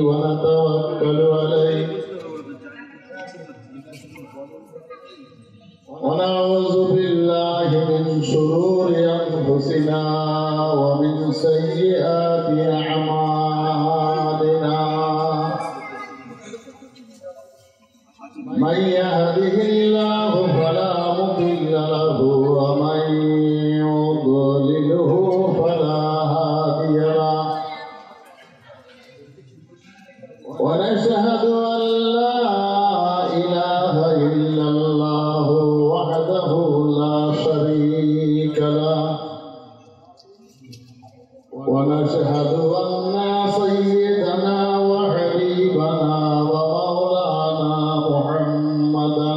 ونتوكل عليه ونعوذ بالله من شرور أنفسنا ومن سيئات أعمالنا من يهده الله فلا مضل له ومن يضلله فلا هادي له ونشهد أن لا إله إلا الله وحده لا شريك له ونشهد أن سيدنا وحبيبنا ومولانا محمدا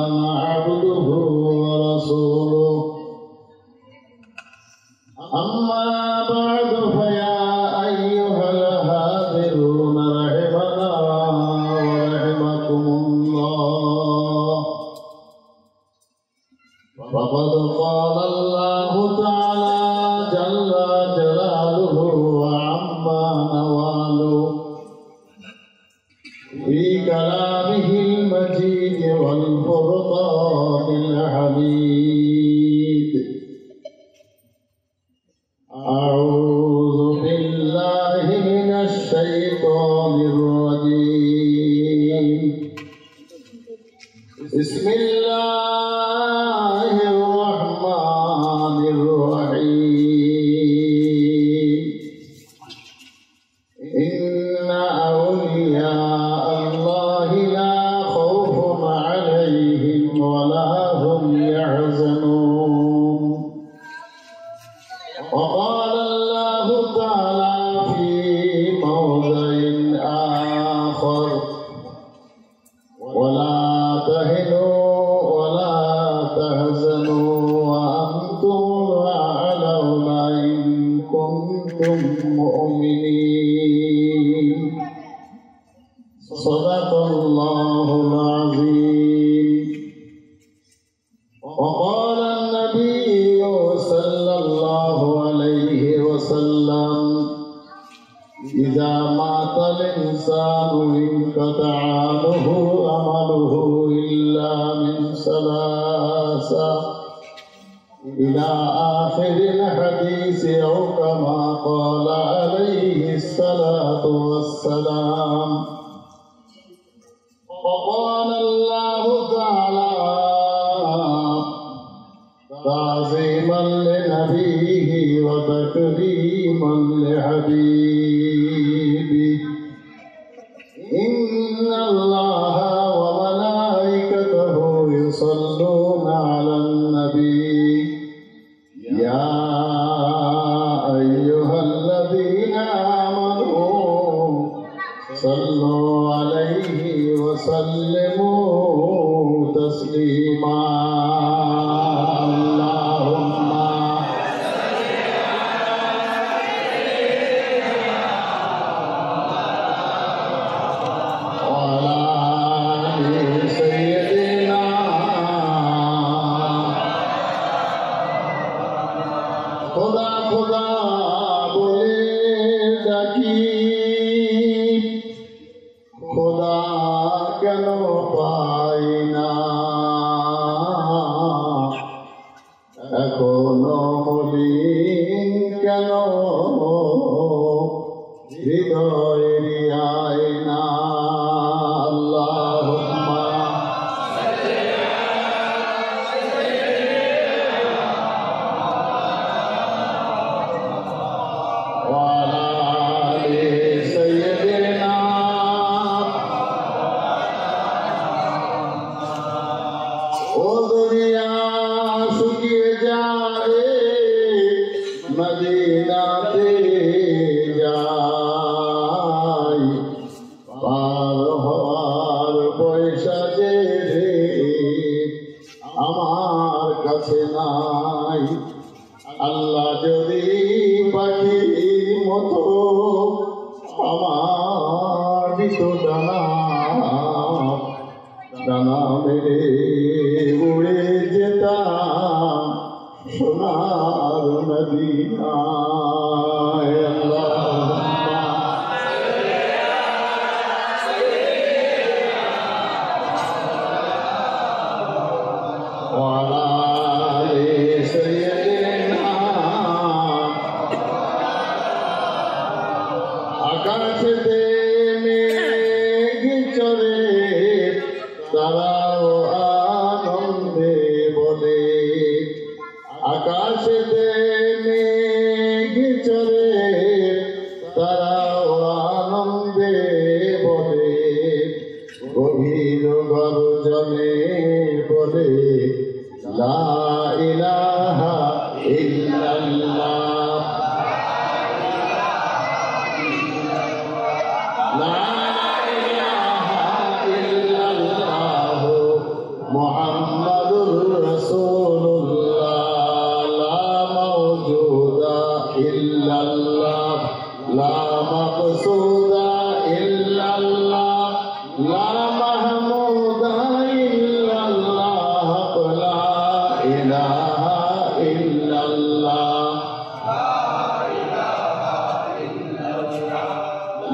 عبده ورسوله أما بعد فيا أيها الهادرون رحمنا ورحمكم الله فقد قال الله تعالى جل جلاله وعما نواله في كلامه المجيد والفرقان الحميد أعوذ بالله من الشيطان الرجيم بسم الله الرحمن الرحيم إن أولياء الله لا خوف عليهم ولا هم يحزنون وقال الله تعالى في موضع آخر ولا تهنوا ولا تحزنوا وأنتم الأعلون إن كنتم مؤمنين صدق الله العظيم وقال النبي صلى الله عليه وسلم إذا مات الإنسان انقطع عنه عمله إلا من ثلاثة إلى آخر الحديث أو كما قال عليه الصلاة والسلام وقال الله تعالى تعظيما لنبيه وتكريما لحبيبه إن الله وملائكته يصلون على النبي يا أيها الذين آمنوا صلوا عليه وسلموا تسليما ডানা মেরে উড়ে যেতাম সোনার মদিনায়। আল্লাহুম্মা আকাশেতে মেঘ চড়ে তারাও আনন্দে বলে, আকাশেতে মেঘ চড়ে তারাও আনন্দে বলে, গভীর গর্জনে বলে লা ইলাহা ইল্লাল্লাহ, লা ইলাহা ইল্লাল্লাহ মুহাম্মাদুর রাসূলুল্লাহ, লা মাওজুদা ইল্লাল্লাহ, লা মাকসুদা ইল্লাল্লাহ, লা মাহমুদা ইল্লাল্লাহ, লা ইলাহা ইল্লাল্লাহ,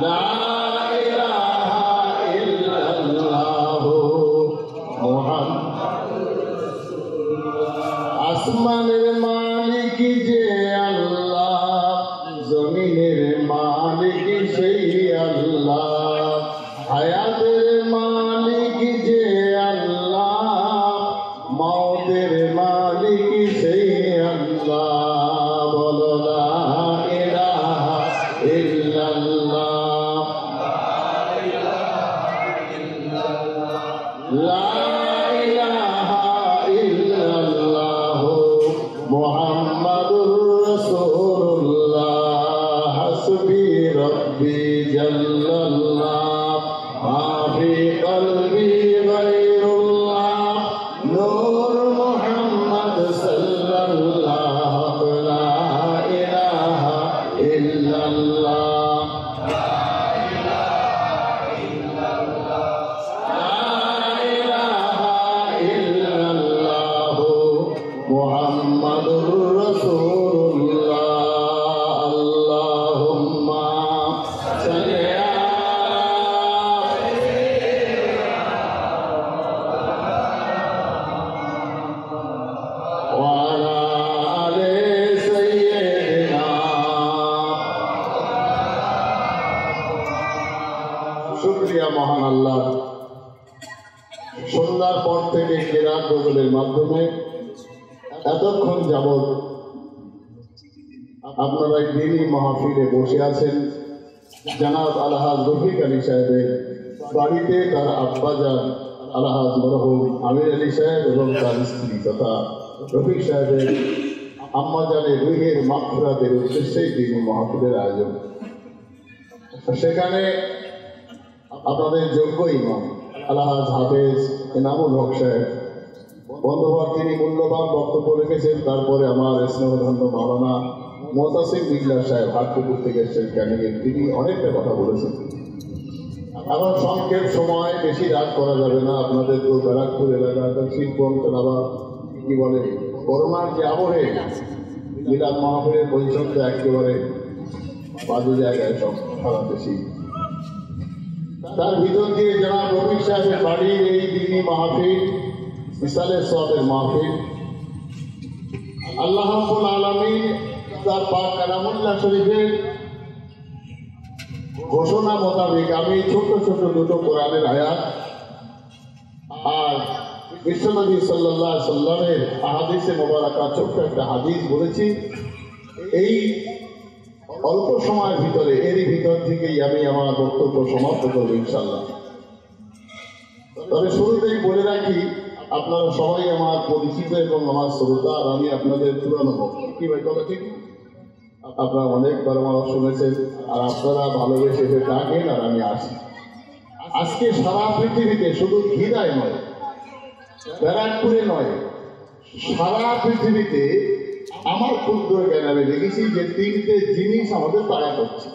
লা ইলাহা ইল্লাল্লাহ মুহাম্মাদুর রাসূলুল্লাহ। আসমানের মালিক যে আল্লাহ, জমিনের মালিক সেই আল্লাহ, হায়াতের মালিক যে আল্লাহ, মওতের মালিক সেই আল্লাহ, বলো লা ইলাহা ইল্লাল্লাহ, লা ইলাহা ইল্লাল্লাহ মুহাম্মাদুর রাসূলুল্লাহ, হাসবি রব্বি জাল্লাল্লাহ, মা ফি কলবি গায়রুল্লাহ, নূর মুহাম্মদ সাল্লাল্লাহু, লা ইলাহা ইল্লাল্লাহ, লা ইলাহা ইল্লাল্লাহ মুহাম্মাদুর রাসূলুল্লাহ। আল্লাহুম্মা সাল্লি ওয়ালা আলি সাইয়্যিদিনা। শুকরিয়া মহান আল্লাহ, সন্ধ্যার পর থেকে কেরাত গজলের মাধ্যমে এতক্ষণ যাবৎ আপনারা দিনই মাহফিলে বসে আছেন। জনাব আলহাজ রফিক আলী সাহেবের বাড়িতে তার আব্বাজান আলহাজ মরহুম আমির আলী সাহেব এবং তার স্ত্রী তথা রফিক সাহেবের আম্মাজানের রুহের মাগফিরাতের উদ্দেশ্যেই দিনই মাহফিলের আয়োজন। সেখানে আপনাদের যোগ্য ইমাম আলহাজ হাফেজ এনামুল হক সাহেব বন্ধুবার তিনি মূল্যবান বক্তব্য রেখেছেন। তারপরে আমার স্নেহধন্য মাওলানা মোতাসিম বিল্লাহ সাহেব হাটপুকুর থেকে এসেছেন ক্যানিংয়ের, তিনি অনেকটা কথা বলেছেন। এখন সংক্ষেপ সময়, বেশি রাত করা যাবে না। আপনাদের তো ব্যারাকপুর এলাকার শিল্প অঞ্চল আবার কি বলে করোনার যে আবহে মিলাদ মাহফিলের পরিচর্যা একেবারে বাজে জায়গায় সব সারা দেশি। তার ভিতর দিয়ে যারা রফিক সাহেবের বাড়ির এই দিনী মাহফিল, ইসালের সওয়াবের মাহফিল, আল্লাহ রাব্বুল আলামিন তার পাক কালামুল্লাহ শরীফের ঘোষণা মোতাবেক আমি ছোট ছোট দুটো কোরআনের আয়াত আর বিশ্বনবী সাল্লাল্লাহু আলাইহি সাল্লামের আহাদিসে মোবারকা ছোট্ট একটা হাদিস বলেছি। এই অল্প সময়ের ভিতরে এরই ভিতর থেকেই আমি আমার বক্তব্য সমাপ্ত করবো ইনশাল্লাহ। তবে শুরুতেই বলে রাখি, আপনারা সবাই আমার পরিচিত এবং আমার শ্রোতা, আর আমি আপনাদের পুরানো ভক্ত। কি ভাই কথা ঠিক? আপনারা অনেকবার আমার শুনেছেন, আর আপনারা ভালোবেসে ডাকেন আর আমি আসি। আজকে সারা পৃথিবীতে শুধু খিদায় নয়, ব্যারাকপুরে নয়, সারা পৃথিবীতে আমার ক্ষুদ্র জ্ঞান আমি দেখেছি যে তিনটে জিনিস আমাদের তাড়া করছে,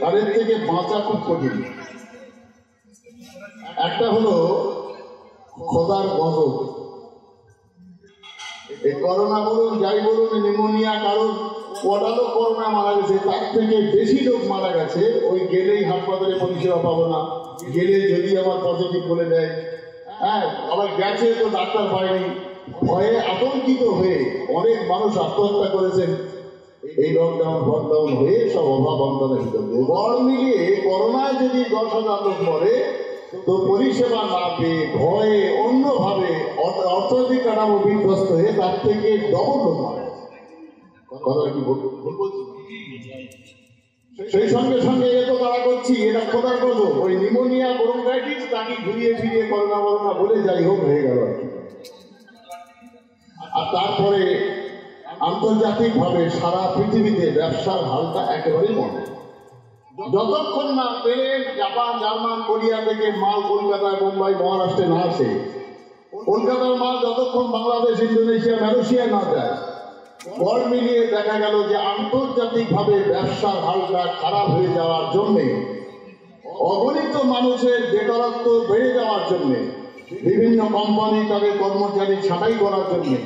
তাদের থেকে বাঁচা খুব কঠিন। একটা হলো খোদার গজব। এই করোনা বলুন, যাই বলুন, নিউমোনিয়া, কারণ ওটারও করোনা মারা গেছে, তার থেকে বেশি লোক মারা গেছে। ওই গেলেই হাসপাতালে পরিষেবা পাবো না, গেলে যদি আমার পজিটিভ বলে দেয়, হ্যাঁ আবার গেছে তো ডাক্তার পায়নি, ভয়ে আতঙ্কিত হয়ে অনেক মানুষ আত্মহত্যা করেছেন। এই লকডাউন ফকডাউন হয়ে সব অভাব অন্তরের ভিতর দিয়ে গড় মিলিয়ে করোনায় যদি 10,000 লোক মরে, তো পরিষেবা না পেয়ে ভয়ে অন্যভাবে অর্থনৈতিক কাঠামো বিধ্বস্ত হয়ে তার থেকে ডবল লোক মারা গেছে। কথা কি বলছি? সেই সঙ্গে সঙ্গে এ তো তারা করছি, এটা খোদার গজব। ওই নিউমোনিয়া ব্রঙ্কাইটিস তাকে ঘুরিয়ে ফিরিয়ে করোনা বরোনা বলে যাই হোক হয়ে গেল। আর তারপরে আন্তর্জাতিকভাবে সারা পৃথিবীতে ব্যবসার হালটা একেবারেই বন্ধ। যতক্ষণ না প্লেন জাপান, জার্মান, কোরিয়া থেকে মাল কলকাতায়, মুম্বাই, মহারাষ্ট্রে না আসে, কলকাতার মাল যতক্ষণ বাংলাদেশ, ইন্দোনেশিয়া, মালয়েশিয়া না যায়, গড় মিলিয়ে দেখা গেল যে আন্তর্জাতিকভাবে ব্যবসার হালটা খারাপ হয়ে যাওয়ার জন্যে, অগণিত মানুষের বেকারত্ব বেড়ে যাওয়ার জন্যে, বিভিন্ন কোম্পানি তাদের কর্মচারী ছাঁটাই করার জন্যে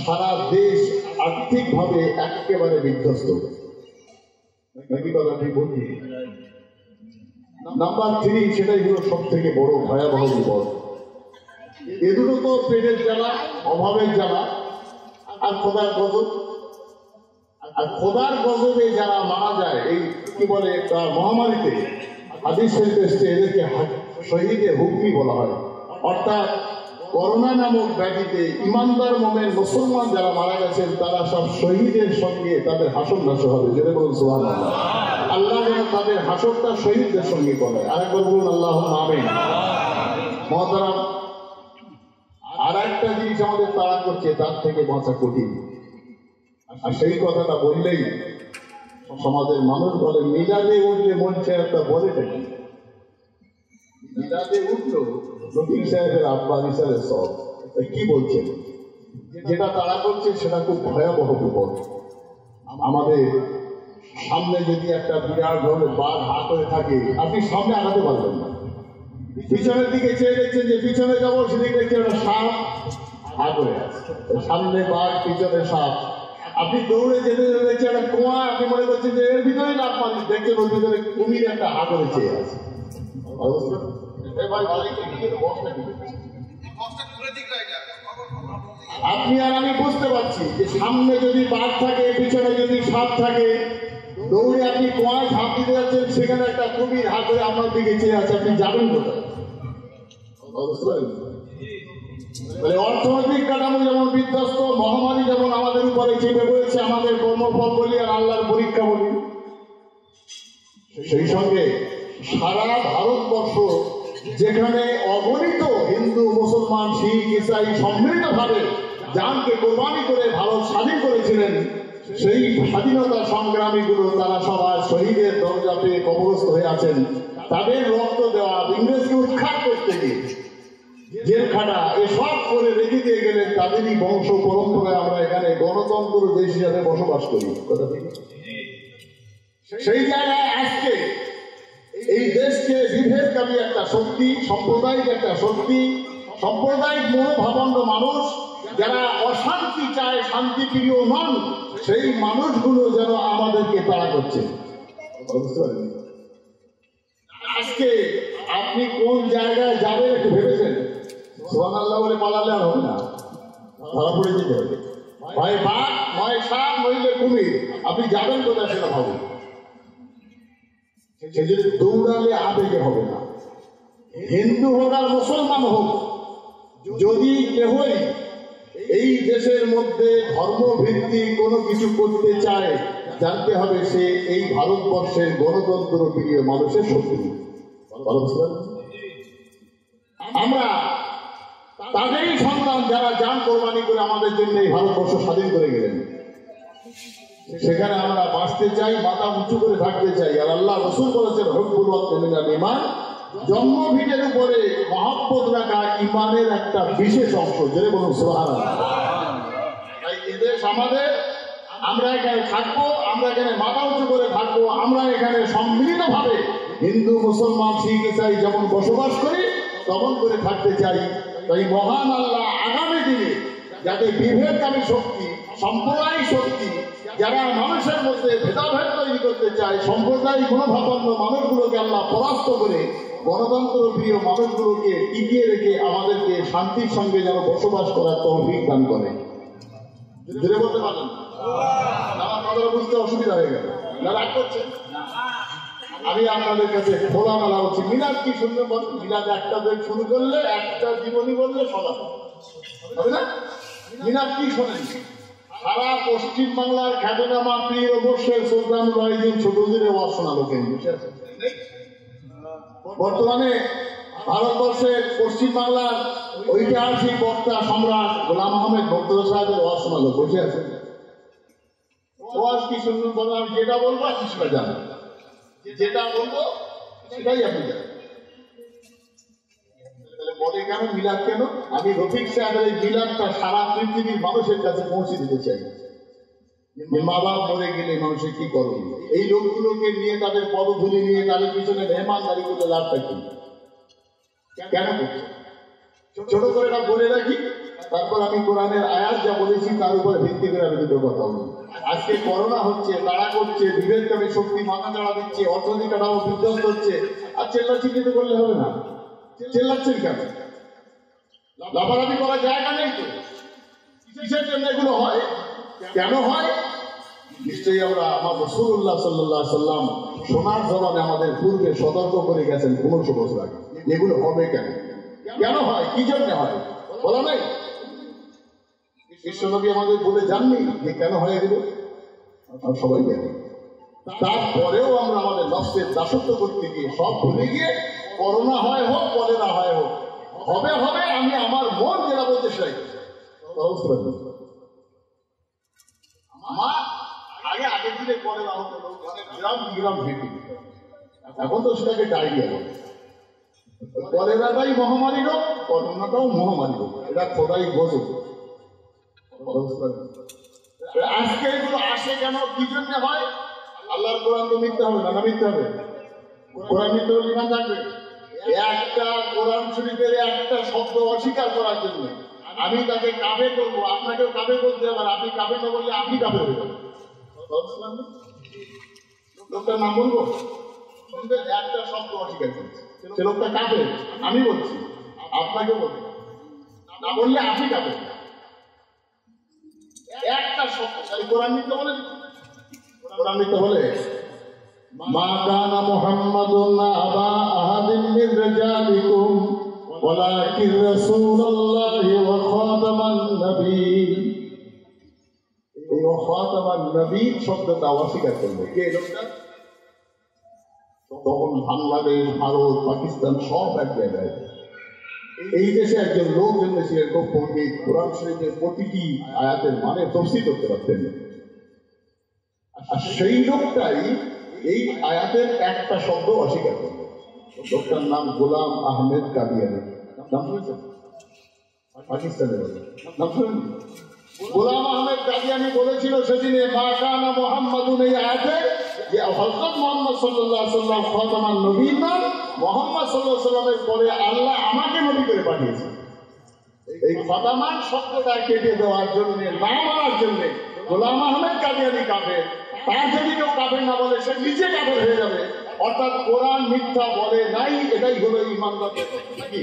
সারা দেশ আর্থিকভাবে একেবারে বিধ্বস্ত। নাকি কথা ঠিক বলছি? নাম্বার 3, সেটাই হলো সব থেকে বড় ভয়াবহ বিপদ। এ দুটো তো পেটের জ্বালা, অভাবের জ্বালা, আর খোদার গজব। আর খোদার গজবে যারা মারা যায় এই কি বলে একটা মহামারীতে, হাদিস শরীফে এসেছে এদেরকে শহীদে হুকমি বলা হয়। অর্থাৎ করোনা নামক ব্যাধিতে ইমানদার মোমেন মুসলমান যারা মারা গেছেন তারা সব শহীদের সঙ্গে তাদের হাসর নাসর হবে। যেটা বলুন সুবহানাল্লাহ। আল্লাহ যেন তাদের হাসরটা শহীদদের সঙ্গে করে। আরেকবার বলুন আল্লাহুম্মা আমিন। মহতারাম, আর একটা জিনিস আমাদের তাড়া করছে, তার থেকে বাঁচা কঠিন। আর সেই কথাটা বললেই সমাজের মানুষ বলে মিলাদে উঠলে মনছে একটা বলে থাকি। মিলাদে উঠলো রফিক সাহেবের আব্বা হিসাবে সব কি বলছেন, যেটা তারা করছে সেটা খুব ভয়াবহ বিপদ। আমাদের সামনে যদি একটা বিরাট ধরনের বাঘ হাত হয়ে থাকে, আপনি সামনে আগাতে পারবেন না। পিছনের দিকে চেয়ে দেখছেন যে পিছনে যাবো, সেদিকে দেখছেন একটা সাপ হাত হয়ে আছে। সামনে বাঘ, পিছনে সাপ। আপনি দৌড়ে যেতে যেতে দেখছেন একটা কুয়া, আপনি মনে করছেন যে এর ভিতরে লাভ মারি, দেখছেন ওর ভিতরে কুমির একটা হাত হয়ে চেয়ে আছে। আপনি আর আমি বুঝতে পারছি যে সামনে যদি বাঘ থাকে, পিছনে যদি সাপ থাকে, দৌড়ে আপনি কুয়ায় ঝাঁপ দিতে যাচ্ছেন, সেখানে একটা কুমির হাত ধরে আপনার দিকে চেয়ে আছে, আপনি যাবেন কোথায়? অর্থনৈতিক কাঠামো যেমন বিধ্বস্ত, মহামারী যেমন আমাদের উপরে চেপে পড়েছে, আমাদের কর্মফল বলি আর আল্লাহর পরীক্ষা বলি, সেই সঙ্গে সারা ভারতবর্ষ যেখানে অগণিত হিন্দু, মুসলমান, শিখ, ইসাই সম্মিলিতভাবে জানকে কোরবানি করে ভারত স্বাধীন করেছিলেন, সেই স্বাধীনতা সংগ্রামীগুলো তারা সবাই শহীদের দরজা পেয়ে কবরস্থ হয়ে আছেন। তাদের রক্ত দেওয়া, ইংরেজকে উৎখাত করতে গিয়ে জেলখানা এসব করে রেখে দিয়ে গেলেন তাদেরই বংশ পরম্পরায় আমরা এখানে গণতন্ত্র দেশ হিসাবে বসবাস করি। কথা ঠিক? সেই জায়গায় আজকে এই দেশকে বিভেদকারী একটা শক্তি, সাম্প্রদায়িক একটা শক্তি, সাম্প্রদায়িক মনোভাবান্ধ মানুষ যারা অশান্তি চায়, শান্তিপ্রিয় নন, সেই মানুষগুলো যেন আমাদেরকে তাড়া করছে। আজকে আপনি কোন জায়গায় যাবেন একটু ভেবেছেন? সুবহানাল্লাহ বলে পালালে আর হবে না, ধরা পড়ে যেতে হবে। ভাই বাঘ, নয় সাপ, নইলে কুমির, আপনি যাবেন কোথায় সেটা ভাবুন। সে যদি দৌড়ালে আবেগে হবে না। হিন্দু হোক আর মুসলমান হোক, যদি কেহই এই দেশের মধ্যে ধর্মভিত্তিক কোনো কিছু করতে চায়, জানতে হবে সে এই ভারতবর্ষের গণতন্ত্র প্রিয় মানুষের শক্তি। আমরা তাদেরই সন্তান যারা জান কোরবানি করে আমাদের জন্য এই ভারতবর্ষ স্বাধীন করে গেলেন। সেখানে আমরা বাঁচতে চাই, মাথা উঁচু করে থাকতে চাই। আর আল্লাহ রসুল বলেছেন হব্বুল ওয়াতমিনাল ঈমান, জন্মভিটের উপরে মহব্বত রাখা ঈমানের একটা বিশেষ অংশ। যেটা বলুন সুবহানাল্লাহ। তাই এদেশ আমাদের, আমরা এখানে থাকবো, আমরা এখানে মাথা উঁচু করে থাকবো, আমরা এখানে সম্মিলিতভাবে হিন্দু, মুসলমান, শিখ, ইসাই যেমন বসবাস করি তেমন করে থাকতে চাই। তাই মহান আল্লাহ আগামী দিনে যাতে বিভেদকারী শক্তি, সাম্প্রদায়িক শক্তি, যারা মানুষের মধ্যে ভেদাভেদ তৈরি করতে চায়, সম্প্রদায়িক মনোভাবাপন্ন মানুষগুলোকে আল্লাহ পরাস্ত করে গণতন্ত্র প্রিয় মানুষগুলোকে টিকিয়ে রেখে আমাদেরকে শান্তির সঙ্গে যেন বসবাস করার তৌফিক দান করে। জুড়ে বলতে পারেন। কথাটা বুঝতে অসুবিধা হয়ে গেল না? রাগ করছে? আমি আপনাদের কাছে খোলামেলা হচ্ছি, মিলাদ কি শুনতে বলেন? মিলাদ একটা বই শুরু করলে, একটা জীবনী বললে সমাজ হবে না? মিলাদ কি শোনেন? সারা পশ্চিম বাংলার খ্যাতনামা পীর ও মুর্শিদ সুলতান ওয়াইজিন ছোটদের ওয়াজ শোনালো কে? বর্তমানে ভারতবর্ষের পশ্চিম বাংলার ঐতিহাসিক বক্তা সম্রাট গোলাম আহমেদ বক্তা সাহেবের ওয়াজ শোনালো, বসে আছে। ওয়াজ কি শুনবেন বলেন? আমি যেটা বলবো আপনি সেটা জানেন, যেটা বলবো সেটাই আপনি জানেন। বলে কেন মিলাদ কেন? আমি রফিক সাহেবের এই মিলাদটা সারা পৃথিবীর মানুষের কাছে পৌঁছে দিতে চাই। মা বাপ মরে গেলে মানুষের কি করবে? এই লোকগুলোকে নিয়ে, তাদের পদধূলি নিয়ে, তাদের পিছনে মেহমানদারি করতে লাভটা কি? কেন করছে? ছোট করে না বলে রাখি, তারপর আমি কোরআনের আয়াত যা বলেছি তার উপরে ভিত্তি করে আমি দুটো কথা বলি। আজকে করোনা হচ্ছে, তারা করছে, বিবেককামী শক্তি মাথা চাড়া দিচ্ছে, অর্থনীতিটাও বিধ্বস্ত হচ্ছে, আর চিল্লাচিল্লি করলে হবে না। চিল্লাচ্ছেন কেন? লাফালাফি করার জায়গা নেই তো। কিসের জন্য এগুলো হয়? কেন হয়? নিশ্চয়ই আমরা আমার রাসূলুল্লাহ সাল্লাল্লাহু আলাইহি সাল্লাম সোনার জবানে আমাদের পূর্বে সতর্ক করে গেছেন 1500 বছর আগে। এগুলো হবে কেন? কেন হয়? কি জন্য হয় বলা নাই? বিশ্বনবী আমাদের বলে জাননি যে কেন হয় এগুলো? আমরা সবাই জানি। তারপরেও আমরা আমাদের নফসের দাসত্ব করতে গিয়ে সব ভুলে গিয়ে করোনা হয় হোক, কলেরা হয় হোক, হবে হবে, আমি আমার মন যেটা বলতে চাই। আমার আগে আগের দিনে কলেরা হতো, গ্রাম গ্রাম ভেটে, এখন তো সেটাকে ডায়রিয়া বলে। কলেরাটাই মহামারী রোগ, করোনাটাও মহামারী রোগ, এটা খোদাই বোঝো। আজকে এগুলো আসে কেন? কি জন্য হয়? আল্লাহর কোরআন তো মিথ্যা হবে না? মিথ্যা হবে? কোরআন মিথ্যা হলে ইমান থাকবে? একটা কোরআন শরীফের একটা শব্দ অস্বীকার করার জন্য আমি তাকে কাফের করবো, আপনাকেও কাফের করতে হবে। আপনি কাফের না বললে আপনি কাফের হয়ে যাবেন। লোকটার নাম বলবো? একটা শব্দ অস্বীকার করছে, সে লোকটা কাফের। আমি বলছি, আপনাকে বলবো না বললে আপনি কাফের। একটা শব্দ কোরআন মিথ্যা বলে? কোরআন মিথ্যা বলে? মা কানা মুহাম্মাদুন আবা আহাদিন মির রিজালিকুম ওয়ালাকিন রাসূলুল্লাহি ওয়া খাতামান নবিয়্যিন। এই খাতামান নবিয়্যিন শব্দটা অস্বীকার করবে কে? লোকটা তখন বাংলাদেশ, ভারত, পাকিস্তান সব এক জায়গায়। এই দেশে একজন লোক জন্মেছিলেন খুব পণ্ডিত, কোরআন শরীফের প্রতিটি আয়াতের মানে তফসির করতে পারতেন। আর সেই লোকটাই এই আয়াতের একটা শব্দ অস্বীকার করবে। লোকটার নাম গোলাম আহমেদ কাদিয়ানি। নাম শুনেছেন? পাকিস্তানের নাম শুনেন? গোলাম আহমেদ কাদিয়ানি বলেছিল সেদিনে মা কানা মুহাম্মাদুন, এই আয়াতে যে হযরত মুহাম্মদ সাল্লাল্লাহু আলাইহি ওয়াসাল্লাম খাতামান নবীর নাম, মুহাম্মদ সাল্লাল্লাহু আলাইহি ওয়াসাল্লামের পরে আল্লাহ আমাকে নবী করে পাঠিয়েছেন। এই খাতামান শব্দটা কেটে দেওয়ার জন্য, না মানার জন্য গোলাম আহমেদ কাদিয়ানি কাফের। তার যদি কেউ কাফের না বলে সে নিজে কাফের হয়ে যাবে। অর্থাৎ কোরআন মিথ্যা বলে নাই, এটাই হলো ঈমানদার নাকি?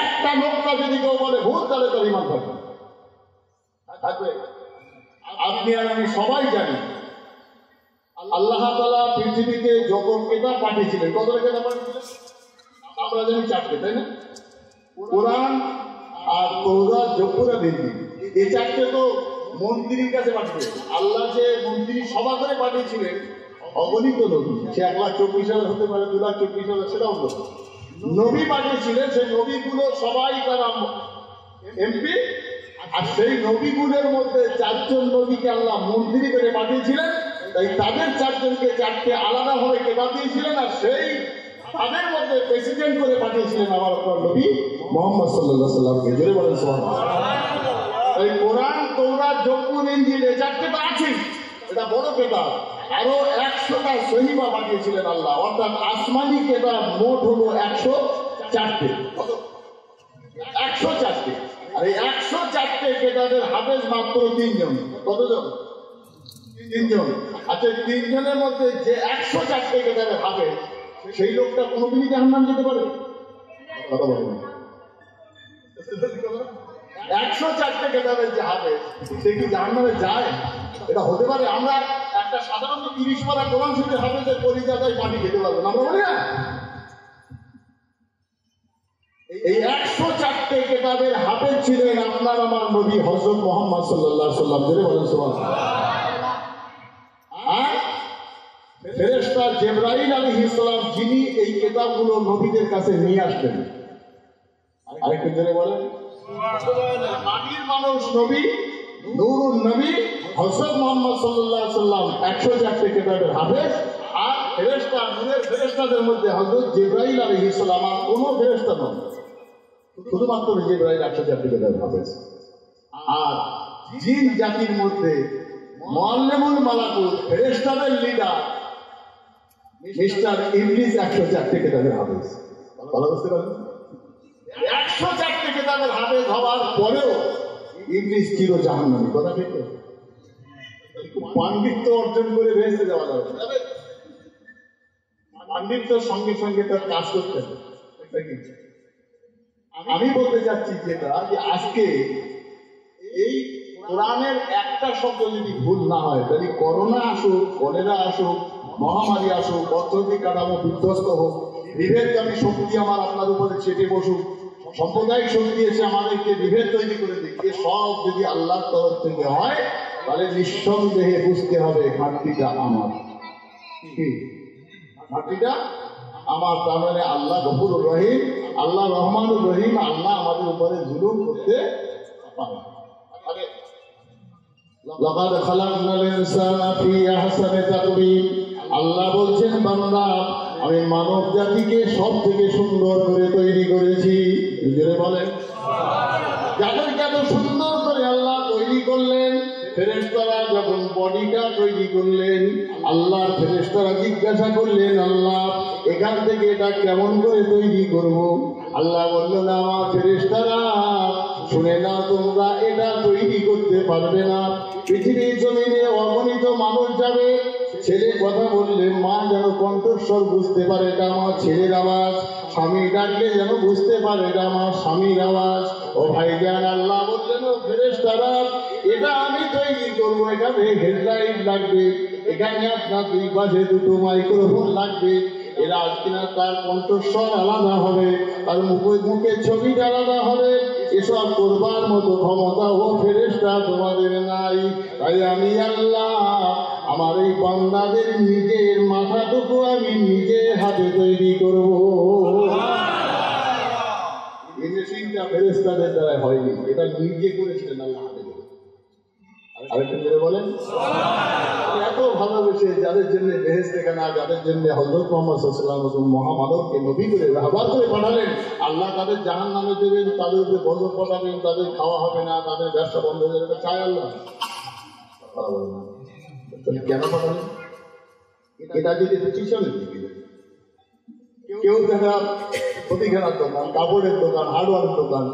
একটা লোকটা যদি কেউ বলে ভুল, তাহলে তার ঈমান থাকবে। আপনি আর আমি সবাই জানি আল্লাহ তাআলা পৃথিবীতে যত কিতাব পাঠিয়েছিলেন, কত কিতাব পাঠিয়েছিলেন? আমরা জানি 4টে, তাই না? কোরআন আর তৌরাত, জবুর আর ইনজিল। এই 4টে তো মন্ত্রীর কাছে পাঠিয়েছিলেন। আল্লাহ যে মন্ত্রী সভা করে পাঠিয়েছিলেন অগণিত নবী, সে 1,24,000 হতে পারে, 2,24,000, সেটা অন্য নবী পাঠিয়েছিলেন। সেই নবীগুলো সবাই তারা এমপি, আর সেই নবীগুলোর মধ্যে 4 জন নবীকে আল্লাহ মন্ত্রী করে পাঠিয়েছিলেন। তাই তাদের 4 জনকে 4টে আলাদা ভাবে কেতাব দিয়েছিলেন, আর সেই তাদের মধ্যে প্রেসিডেন্ট করে পাঠিয়েছিলেন আমার আপনার নবী মুহাম্মদ সাল্লাল্লাহু আলাইহি ওয়াসাল্লামকে। জোরে বলেন সুবহানাল্লাহ। এই কোরআন, তৌরাত, জবুর, ইনজিল, এই 4টে তো আছে, এটা বড় কেতাব। আরো 100টা সহিফা পাঠিয়েছিলেন আল্লাহ, অর্থাৎ আসমানি কেতাব মোট হলো 104টে। 104টে। আর এই 104টে কেতাবের হাফেজ মাত্র 3 জন। কতজন? 3 জন। আচ্ছা, 3 জনের মধ্যে যে 104টে কেতাবের হাফেজ, সেই লোকটা কোনোদিনই জাহান্নাম যেতে পারে? কথা বলেন। 104টে কেতাবের যে হাফেজ, সে কি জাহান্নামে যায়? এটা হতে পারে? আমরা একটা সাধারণত 30 পারা কোরআন শরীফের হাফেজের পরিজাদায় পানি খেতে পারবেন, আমরা বলি না? এই 104টে কিতাবের হাফেজ ছিলেন আপনার আমার নবী হযরত মুহাম্মদ সাল্লাল্লাহু আলাইহি ওয়াসাল্লাম। জোরে বলেন সুবহানাল্লাহ। আর ফেরেশতা জিবরাইল আলাইহিস সালাম যিনি এই কিতাবগুলো নবীদের কাছে নিয়ে আসতেন, আরেকটু জোরে বলেন সুবহানাল্লাহ। মাটির মানুষ নবী, নূরুন নবী হযরত মুহাম্মদ সাল্লাল্লাহু আলাইহি ওয়াসাল্লাম 104টে কিতাবের হাফেজ। আর ফেরেশতা, নূরের ফেরেশতাদের মধ্যে হযরত জিবরাইল আলাইহিস সালাম আর কোন ফেরেশতা নন, শুধুমাত্র জিবরাইল 104টে কিতাবের হাফেজ। আর জিন জাতির মধ্যে মুআল্লিমুল মালাকুত ফেরেশতাদের লিডার মিস্টার ইবলিস 104টে কিতাবের হাফেজ। ভালো বুঝতে পারছেন? 104টে কিতাবের হাফেজ হওয়ার পরেও ইবলিস চির জাহান্নামী। কথা ঠিক তো? পাণ্ডিত্য অর্জন করে বেহেশতে যাওয়া যাবে, পাণ্ডিত্যের সঙ্গে সঙ্গে তার কাজ করতে হবে। আমি বলতে চাচ্ছি যেটা, যে আজকে এই কোরআনের একটা শব্দ যদি ভুল না হয়, তাহলে করোনা আসুক, কলেরা আসুক, মহামারী আসুক, অর্থনৈতিক কাঠামো বিধ্বস্ত হোক, বিভেদকামী শক্তি আমার আপনার উপরে চেপে বসুক, সাম্প্রদায়িক শক্তি এসে আমাদেরকে বিভেদ তৈরি করে দিক, এ সব যদি আল্লাহর তরফ থেকে হয়, তাহলে নিঃসন্দেহে বুঝতে হবে ঘাটতিটা আমার। কি ঘাটতিটা আমার? তার মানে আল্লাহ গফুরুর রহিম, আল্লাহ রহমানুর রহিম, আল্লাহ আমাদের উপরে জুলুম করতে পারে। লাকাদ খালাকনাল ইনসানা ফি আহসানি তাকওয়িম। আল্লাহ বলছেন, বান্দা আমি মানব জাতিকে সব থেকে সুন্দর করে তৈরি করেছি। জোরে বলেন। যাদেরকে এত সুন্দর করে আল্লাহ তৈরি করলেন, ফেরেশতারা যখন বডিটা তৈরি করলেন, আল্লাহর ফেরেশতারা জিজ্ঞাসা করলেন, আল্লাহ এখান থেকে এটা কেমন করে তৈরি করব? আল্লাহ বললেন, আমার ফেরেশতারা শুনে না, তোমরা এটা তৈরি করতে পারবে না। পৃথিবীর জমিনে অগণিত মানুষ যাবে, ছেলে কথা বললে মা যেন কণ্ঠস্বর বুঝতে পারে এটা আমার ছেলের আওয়াজ, স্বামী ডাকলে যেন বুঝতে পারে এটা আমার স্বামীর আওয়াজ। ও ভাইজান, আল্লাহ বললেন, ও ফেরেশতারা এটা আমি তৈরি করবো, এখানে হেডলাইট লাগবে, এখানে আপনার দুই পাশে দুটো মাইক্রোফোন লাগবে, এরা কিনা তার কণ্ঠস্বর আলাদা হবে, তার মুখে ছবিটা আলাদা হবে, এসব করবার মতো ক্ষমতা ও ফেরেশতা তোমাদের নাই। তাই আমি আল্লাহ আমার এই বান্দাদের নিজের মাথাটুকু আমি নিজে হাতে তৈরি করব। এই মেশিনটা ফেরেশতাদের দ্বারা হয়নি, এটা নিজে করেছিলেন আল্লাহ হাতে। আরেকটু জোরে বলেন। এত ভালোবেসে যাদের জন্য বেহেশতে কেনা, যাদের জন্য হযরত মুহাম্মদ সাল্লাল্লাহু আলাইহি ওয়াসাল্লাম মহামানবকে নবী করে রাহবার করে পাঠালেন, আল্লাহ তাদের জাহান্নামে দেবেন, তাদের উপরে গজব পাঠাবেন, তাদের খাওয়া হবে না, তাদের ব্যবসা বন্ধ হয়ে যাবে, চায় আল্লাহ? কেন পাঠালেন? এটা যদি পিছনের দিকে কেউ দেখা প্রতিখানার দোকান, কাপড়ের দোকান, হার্ডওয়ারের দোকান,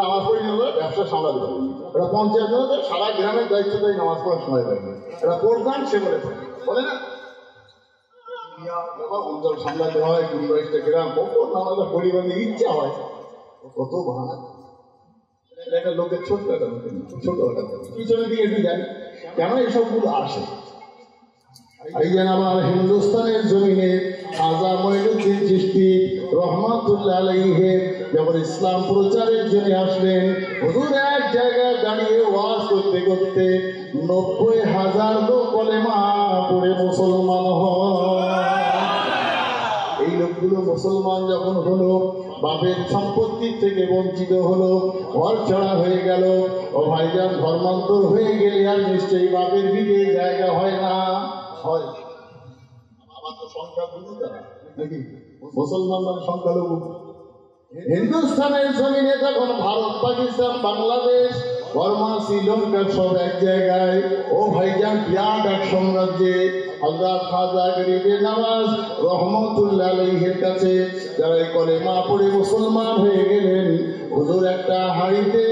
নামাজ পড়ে ব্যবসা সামলাতে পারে, এটা পঞ্চায়েত সারা গ্রামের দায়িত্ব তাই নামাজ পড়ার সময় পায়নি, এটা পড়তাম সে বলে না অঞ্চল সামলাতে হয়, 20-22টা গ্রাম, কত আমাদের পরিবারের ইচ্ছা হয়, কত ভাঙা একটা লোকের ছোট্ট একটা লোকের ছোট পিছনের দিকে একটু যায়। কেন এসবগুলো আসে? এই যেন আমার হিন্দুস্তানের জমিনে খাজা মঈনুদ্দিন চিশতি রহমাতুল্লাহ আলাইহি যখন ইসলাম প্রচারের জন্য আসলেন, হুজুর এক জায়গায় দাঁড়িয়ে ওয়াজ করতে করতে 90,000 লোক কলেমা পড়ে মুসলমান হয়। এই লোকগুলো মুসলমান যখন হলো, বাপের সম্পত্তির থেকে বঞ্চিত হলো, ঘর ছাড়া হয়ে গেল। ও ভাইজান, ধর্মান্তর হয়ে গেলে আর নিশ্চয়ই বাপের দিকে জায়গা হয় না, হয় আমার তো সংখ্যাগুলো তারা নাকি মুসলমান সংখ্যালঘু। হিন্দুস্তানের জমিনে যখন ভারত, পাকিস্তান, বাংলাদেশ, বর্মা, শ্রীলঙ্কা সব এক জায়গায়, ও ভাইজান বিরাট এক সাম্রাজ্যে হযরত খাজা গরিবে নওয়াজ রহমাতুল্লাহ আলাইহির কাছে যারা কলেমা পড়ে মুসলমান হয়ে গেলেন, হুজুর একটা হাঁড়িতে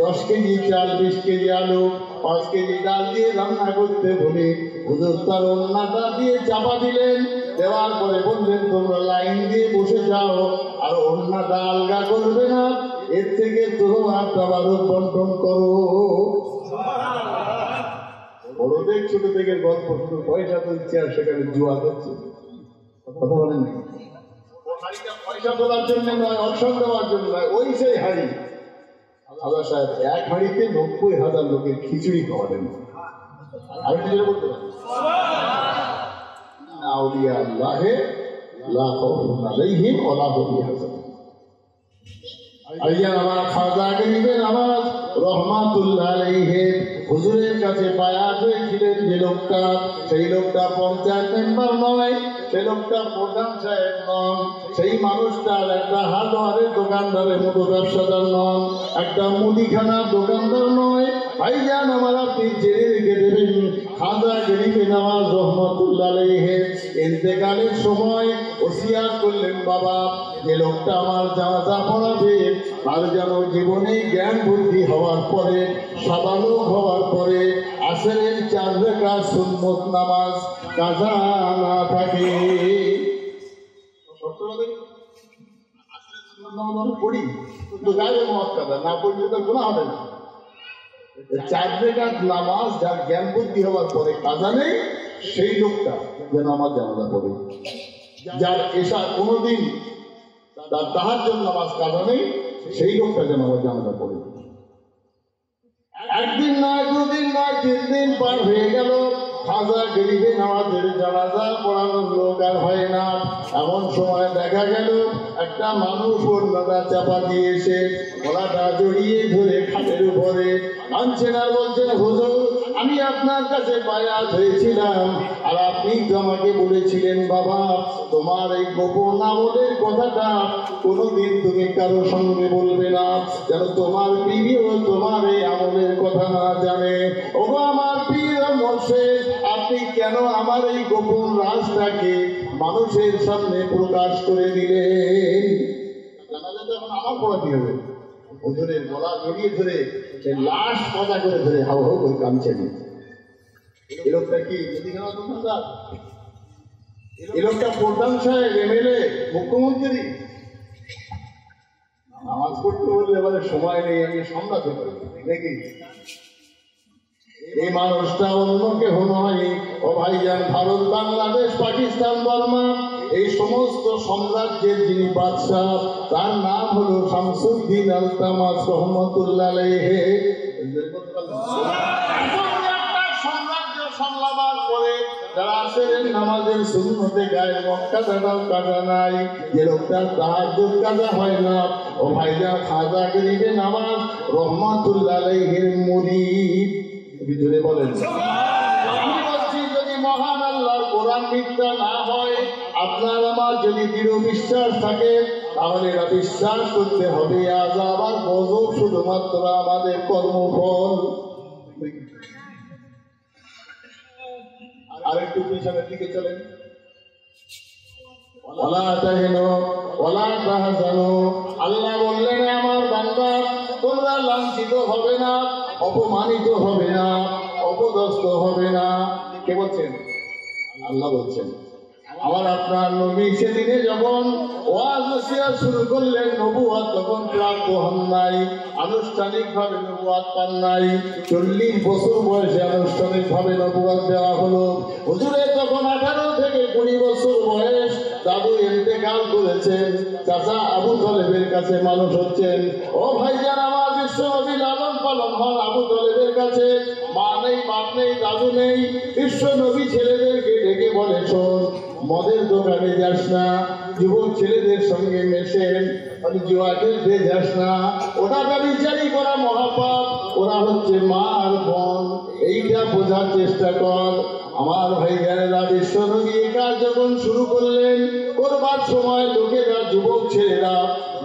10 কেজি চাল, 20 কেজি আলু, 5 কেজি ডাল দিয়ে রান্না করতে বলে হুজুর তার ওন্নাটা দিয়ে চাপা দিলেন। দেওয়ার পরে বললেন, তোমরা লাইন দিয়ে বসে যাও, আর ওন্নাটা আলগা করবে না, এর থেকে তোমরা খাবার বন্টন করো। বড়দের ছোট থেকে গল্প শুধু পয়সা তুলছে আর সেখানে জুয়া করছে, কথা বলেন না? হাড়িটা পয়সা তোলার জন্য নয়, অর্শন দেওয়ার জন্য নয়, ওই সেই হাড়ি। আল্লাহ সাহেব এক হাড়িতে 90,000 লোকের খিচুড়ি খাওয়ালেন। আমি নিজের বলতে পারি আউলিয়া আল্লাহে লা খাউফুন আলাইহিম ওয়া লা হুম ইয়াহজানুন। আইয়া আমার খাজা গরিবের নামাজ রহমাতুল্লাহ আলাইহি হুজুরের কাছে বায়াত হয়েছিলেন যে লোকটা, সেই লোকটা পঞ্চায়েত মেম্বার নয়, সেই লোকটা প্রধান সাহেব নন, সেই মানুষটার একটা হার্ডওয়ারের দোকানদারের মতো ব্যবসাদার নন, একটা মুদিখানার দোকানদার নয়। ভাইজান আমার আপনি জেনে রেখে দেবেন, খাজা গরিবে নামাজ রহমাতুল্লাহ আলাইহি ইন্তেকালের সময় ওসিয়াত করলেন, বাবা যে লোকটা আমার জানাজা পড়াবে তার যেন জীবনে জ্ঞান বুদ্ধি হওয়ার পরে, সাবালক হওয়ার পরে আসরের 4 রাকাত সুন্নত নামাজ কাজা না থাকে। পড়ি কিন্তু গায়ে মত কাজা না পড়লে তো গুনাহ হবে না। 4 রাকাত নামাজ যার জ্ঞান বুদ্ধি হওয়ার পরে কাজা নেই, সেই লোকটা যেন আমার জানাজা পড়ে। যার এসা কোনোদিন তার তাহাজ্জুদ নামাজ কাজা নেই, সেই লোকটা যেন আমার জানাজা পড়ে। একদিন নয়, দুদিন নয়, 3 দিন পার হয়ে গেল, খাজা গরিবে নামাজের জানাজা পড়ানোর লোক আর হয় না। এমন সময় দেখা গেল একটা মানুষ ওর নাদা চাপা দিয়ে এসে গলাটা জড়িয়ে ধরে খাটের উপরে আনছেন আর বলছেন, হুজুর আমি আপনার কাছে বায়াত হয়েছিলাম আর আপনি তো আমাকে বলেছিলেন বাবা তোমার এই গোপন আমলের কথাটা কোনোদিন তুমি কারো সঙ্গে বলবে না, যেন তোমার প্রিয় তোমার এই আমলের কথা না জানে। ওগো আমার প্রিয় মুর্শিদ, আপনি কেন আমার এই গোপন রাজটাকে মানুষের সামনে প্রকাশ করে দিলেন? জানালে তখন আমার পড়াতে হবে। হুজুরের গলা জড়িয়ে ধরে সে লাশ পাতা করে ধরে হাউ হাউ করে কাঁদছেন। এই লোকটা কি মুদিখানা দোকানদার? এই লোকটা প্রধান সাহেব, এমএলএ, মুখ্যমন্ত্রী? নামাজ পড়তে বললে এবারে সময় নেই, আমি সামলাতে পারি নাকি? এই মানুষটা অন্য কেহ নয়, ও ভাইজান ভারত, বাংলাদেশ, পাকিস্তান, বর্মা এই সমস্ত সাম্রাজ্যের যিনি বাদশাহ, তার নাম হলো শামসুদ্দিন আলতামাস রহমাতুল্লাহ আলাইহি। সাম্রাজ্য সামলাবার পরে যারা আসরের নামাজের সুন্নতে গায়ে মক্কাদাটাও কাজা নাই, যে লোকটার তাহাজ্জুদ কাজা হয় না, ও ভাইজান খাজা গরিবে নামাজ রহমাতুল্লাহ আলাইহির মুরিদ। ভিতরে বলেন, আমি বলছি যদি মহান আল্লাহর কোরআন মিথ্যা না হয়, আপনার আমার যদি দৃঢ় বিশ্বাস থাকে, তাহলে এরা বিশ্বাস করতে হবে আযাব আর গজব শুধুমাত্র আমাদের কর্মফল। আর একটু পিছনের দিকে চলেন। ওয়ালা তাহিনু ওয়ালা তাহজানু, আল্লাহ বললেন আমার বান্দা তোমরা লাঞ্ছিত হবে না, অপমানিত হবে না, অপদস্থ হবে না। কে বলছেন? আল্লাহ বলছেন। আমার আপনার নবী সেদিনে যখন ওয়াজ নসিহত শুরু করলেন, নবুয়ত তখন প্রাপ্ত হন নাই, আনুষ্ঠানিক ভাবে নবুয়ত পান নাই। 40 বছর বয়সে আনুষ্ঠানিক ভাবে নবুয়ত দেওয়া হলো। হুজুরের তখন 18 থেকে 20 বছর বয়স। দাদু ইন্তেকাল করেছেন, চাচা আবু তালেবের কাছে মানুষ হচ্ছেন। ও ভাইজান আমার বিশ্ব নবী লালন পালন হন আবু তালেবের কাছে। মা নেই, বাপ নেই, দাদু নেই। বিশ্ব নবী ছেলেদেরকে ডেকে বলে, শোন, মদের দোকানে যাস না, যুবক ছেলেদের সঙ্গে মেশেন, জুয়া খেলতে যাস না, ওটা ব্যভিচারী করা মহাপাপ, ওরা হচ্ছে মা আর বোন, এইটা বোঝার চেষ্টা কর। আমার ভাইজানেরা বিশ্ব নবী কাজ যখন শুরু করলেন, করবার সময় লোকেরা, যুবক ছেলেরা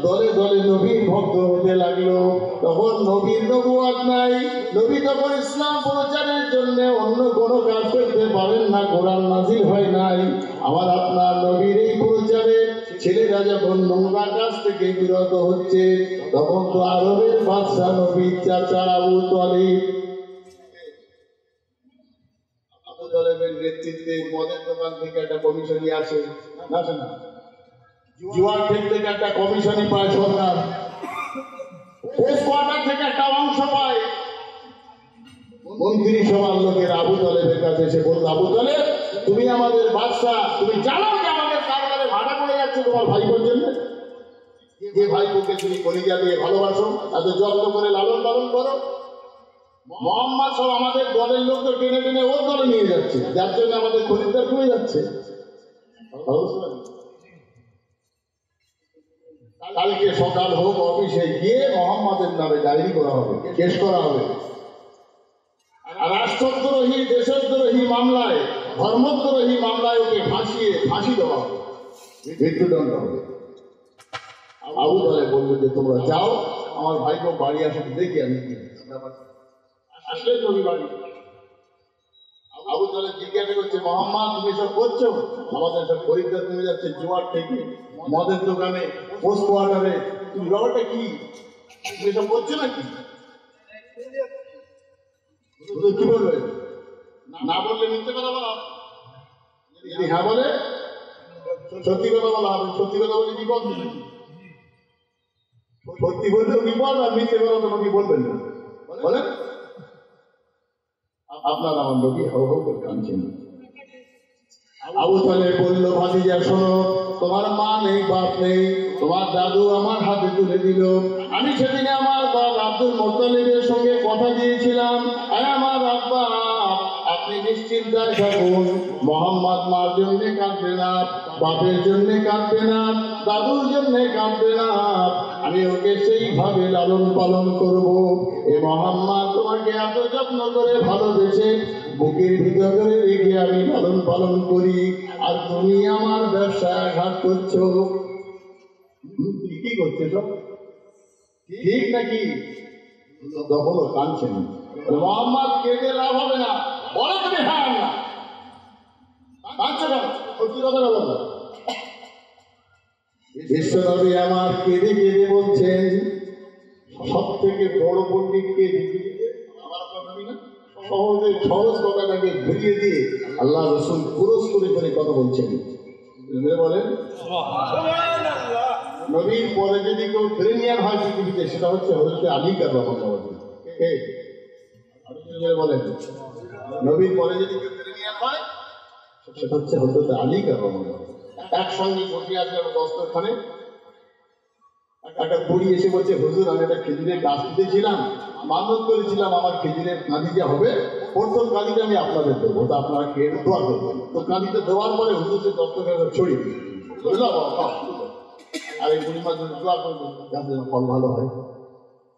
দলে দলে নবীর ভক্ত হতে লাগলো। তখন নবীর নবুয়ত নাই, নবী তখন ইসলাম প্রচারের জন্য অন্য কোনো কাজ করতে পারেন না, কোরআন নাজিল হয় নাই। আমার আপনার নবীর এই প্রচারে ছেলেরা যখন নোংরা কাজ থেকে বিরত হচ্ছে, তখন তো আরবের বাদশাহ নবীর চাচা আবু তালিব, আবু তালেবের নেতৃত্বে মদের দোকান থেকে একটা কমিশনই আসে না, জুয়া খেল থেকে একটা কমিশনই পায় সরকার, পোস্ট কোয়ার্টার থেকে একটা অংশ পায়। কোন মন্ত্রী সভার লোকের আবু তালেবের কাছে এসে বলল, আবু তালেব, তুমি আমাদের বাদশাহ, তুমি জানো যে আমাদের কারবারে ভাড়া পড়ে যাচ্ছে তোমার ভাইপোর জন্য? যে ভাইপোকে তুমি কলিজা দিয়ে ভালোবাসো, এত যত্ন করে লালন পালন করো, মোহাম্মদ সব আমাদের দলের লোক তো টেনে টেনে ওর দলে নিয়ে যাচ্ছে, যার জন্য আমাদের খরিদ্দার কমে যাচ্ছে। কালকে সকাল হোক, অফিসে গিয়ে মোহাম্মদের নামে ডায়েরি করা হবে, কেস করা হবে, আর রাষ্ট্রদ্রোহী দেশদ্রোহী মামলায়, ধর্মদ্রোহী মামলায় ওকে ফাঁসি দেওয়া হবে, মৃত্যুদণ্ড হবে। আবু তালেব বললো যে তোমরা যাও, আমার ভাইকে বাড়ি আসতে দেখি আমি আসলে নবী বাড়ি। আবু তালেব জিজ্ঞাসা করছে, মোহাম্মদ তুমি সব করছো? আমাদের সব খরিদ্দার কমে যাচ্ছে, জোয়ার থেকে মদের দোকানে, পোস্ট কোয়ার্টারে, তুমি ব্যাপারটা কি? তুমি সব করছো নাকি? কি বলবে? না বললে মিথ্যে কথা বলা হবে, যদি হ্যাঁ বলে সত্যি কথা বলা হবে। সত্যি কথা বলে বিপদ নেই, সত্যি বললেও বিপদ, আর মিথ্যে কথা তোমাকে বলবেন না। বলেন আপনার আমার নবী হাউ হাউ করে কাঁদছেন। আবু তালেব বলল, ভাতিজা শোনো, তোমার মা নেই, বাপ নেই, তোমার দাদু আমার হাতে তুলে দিল। আমি সেদিনে আমার বাপ আব্দুল মুত্তালিবের সঙ্গে কথা দিয়েছিলাম, আমার আব্বা আপনি নিশ্চিন্তায় থাকুন, মোহাম্মদ মার জন্য কাঁদবে না, বাপের জন্য কাঁদবে না, দাদুর জন্য কাঁদবে না, আমি ওকে সেইভাবে লালন পালন করব। এ মোহাম্মদ তোমাকে এত যত্ন করে ভালোবেসে বুকের ভিতরে রেখে আমি লালন পালন করি, আর তুমি আমার ব্যবসায় আঘাত করছো। কি করছে সব ঠিক নাকি? তখনও কাঁদছেন। মোহাম্মদ কেঁদে লাভ হবে না, বলো তুমি হ্যাঁ না, কাঁদছো কেন? সত্যি কথাটা বলো। বিশ্বনবী আমার কেঁদে কেঁদে বলছেন, সব থেকে বড় পণ্ডিতকে সহজে সহজ কথাটাকে ঘুরিয়ে দিয়ে আল্লাহ রসুল পুরস্কৃত করে কথা বলছেন। বলেন নবীর পরে যদি কেউ ব্রিলিয়ান হয় পৃথিবীতে, সেটা হচ্ছে হযরত আলী কাররামাল্লাহু তাআলা। বলেন নবীর পরে যদি কেউ ব্রিলিয়ান হয়, সেটা হচ্ছে হযরত আলী কাররামাল্লাহু তাআলা। একসঙ্গে বসে আছে দস্তরখানে, একটা বুড়ি এসে বলছে, হুজুর আমি একটা খেজুরের গাছ দিতেছিলাম, মানত করেছিলাম আমার খেজুরের কাঁদিটা হবে, প্রথম কাঁদিটা আমি আপনাদের দেবো, তা আপনারা খেয়ে দোয়া করবেন। তো কাঁদিতে দেওয়ার পরে হুজুর সে দস্তরখানে ছড়িয়ে বুঝলাম, আর এই বুড়িমার জন্য দোয়া করবেন যাতে ফল ভালো হয়।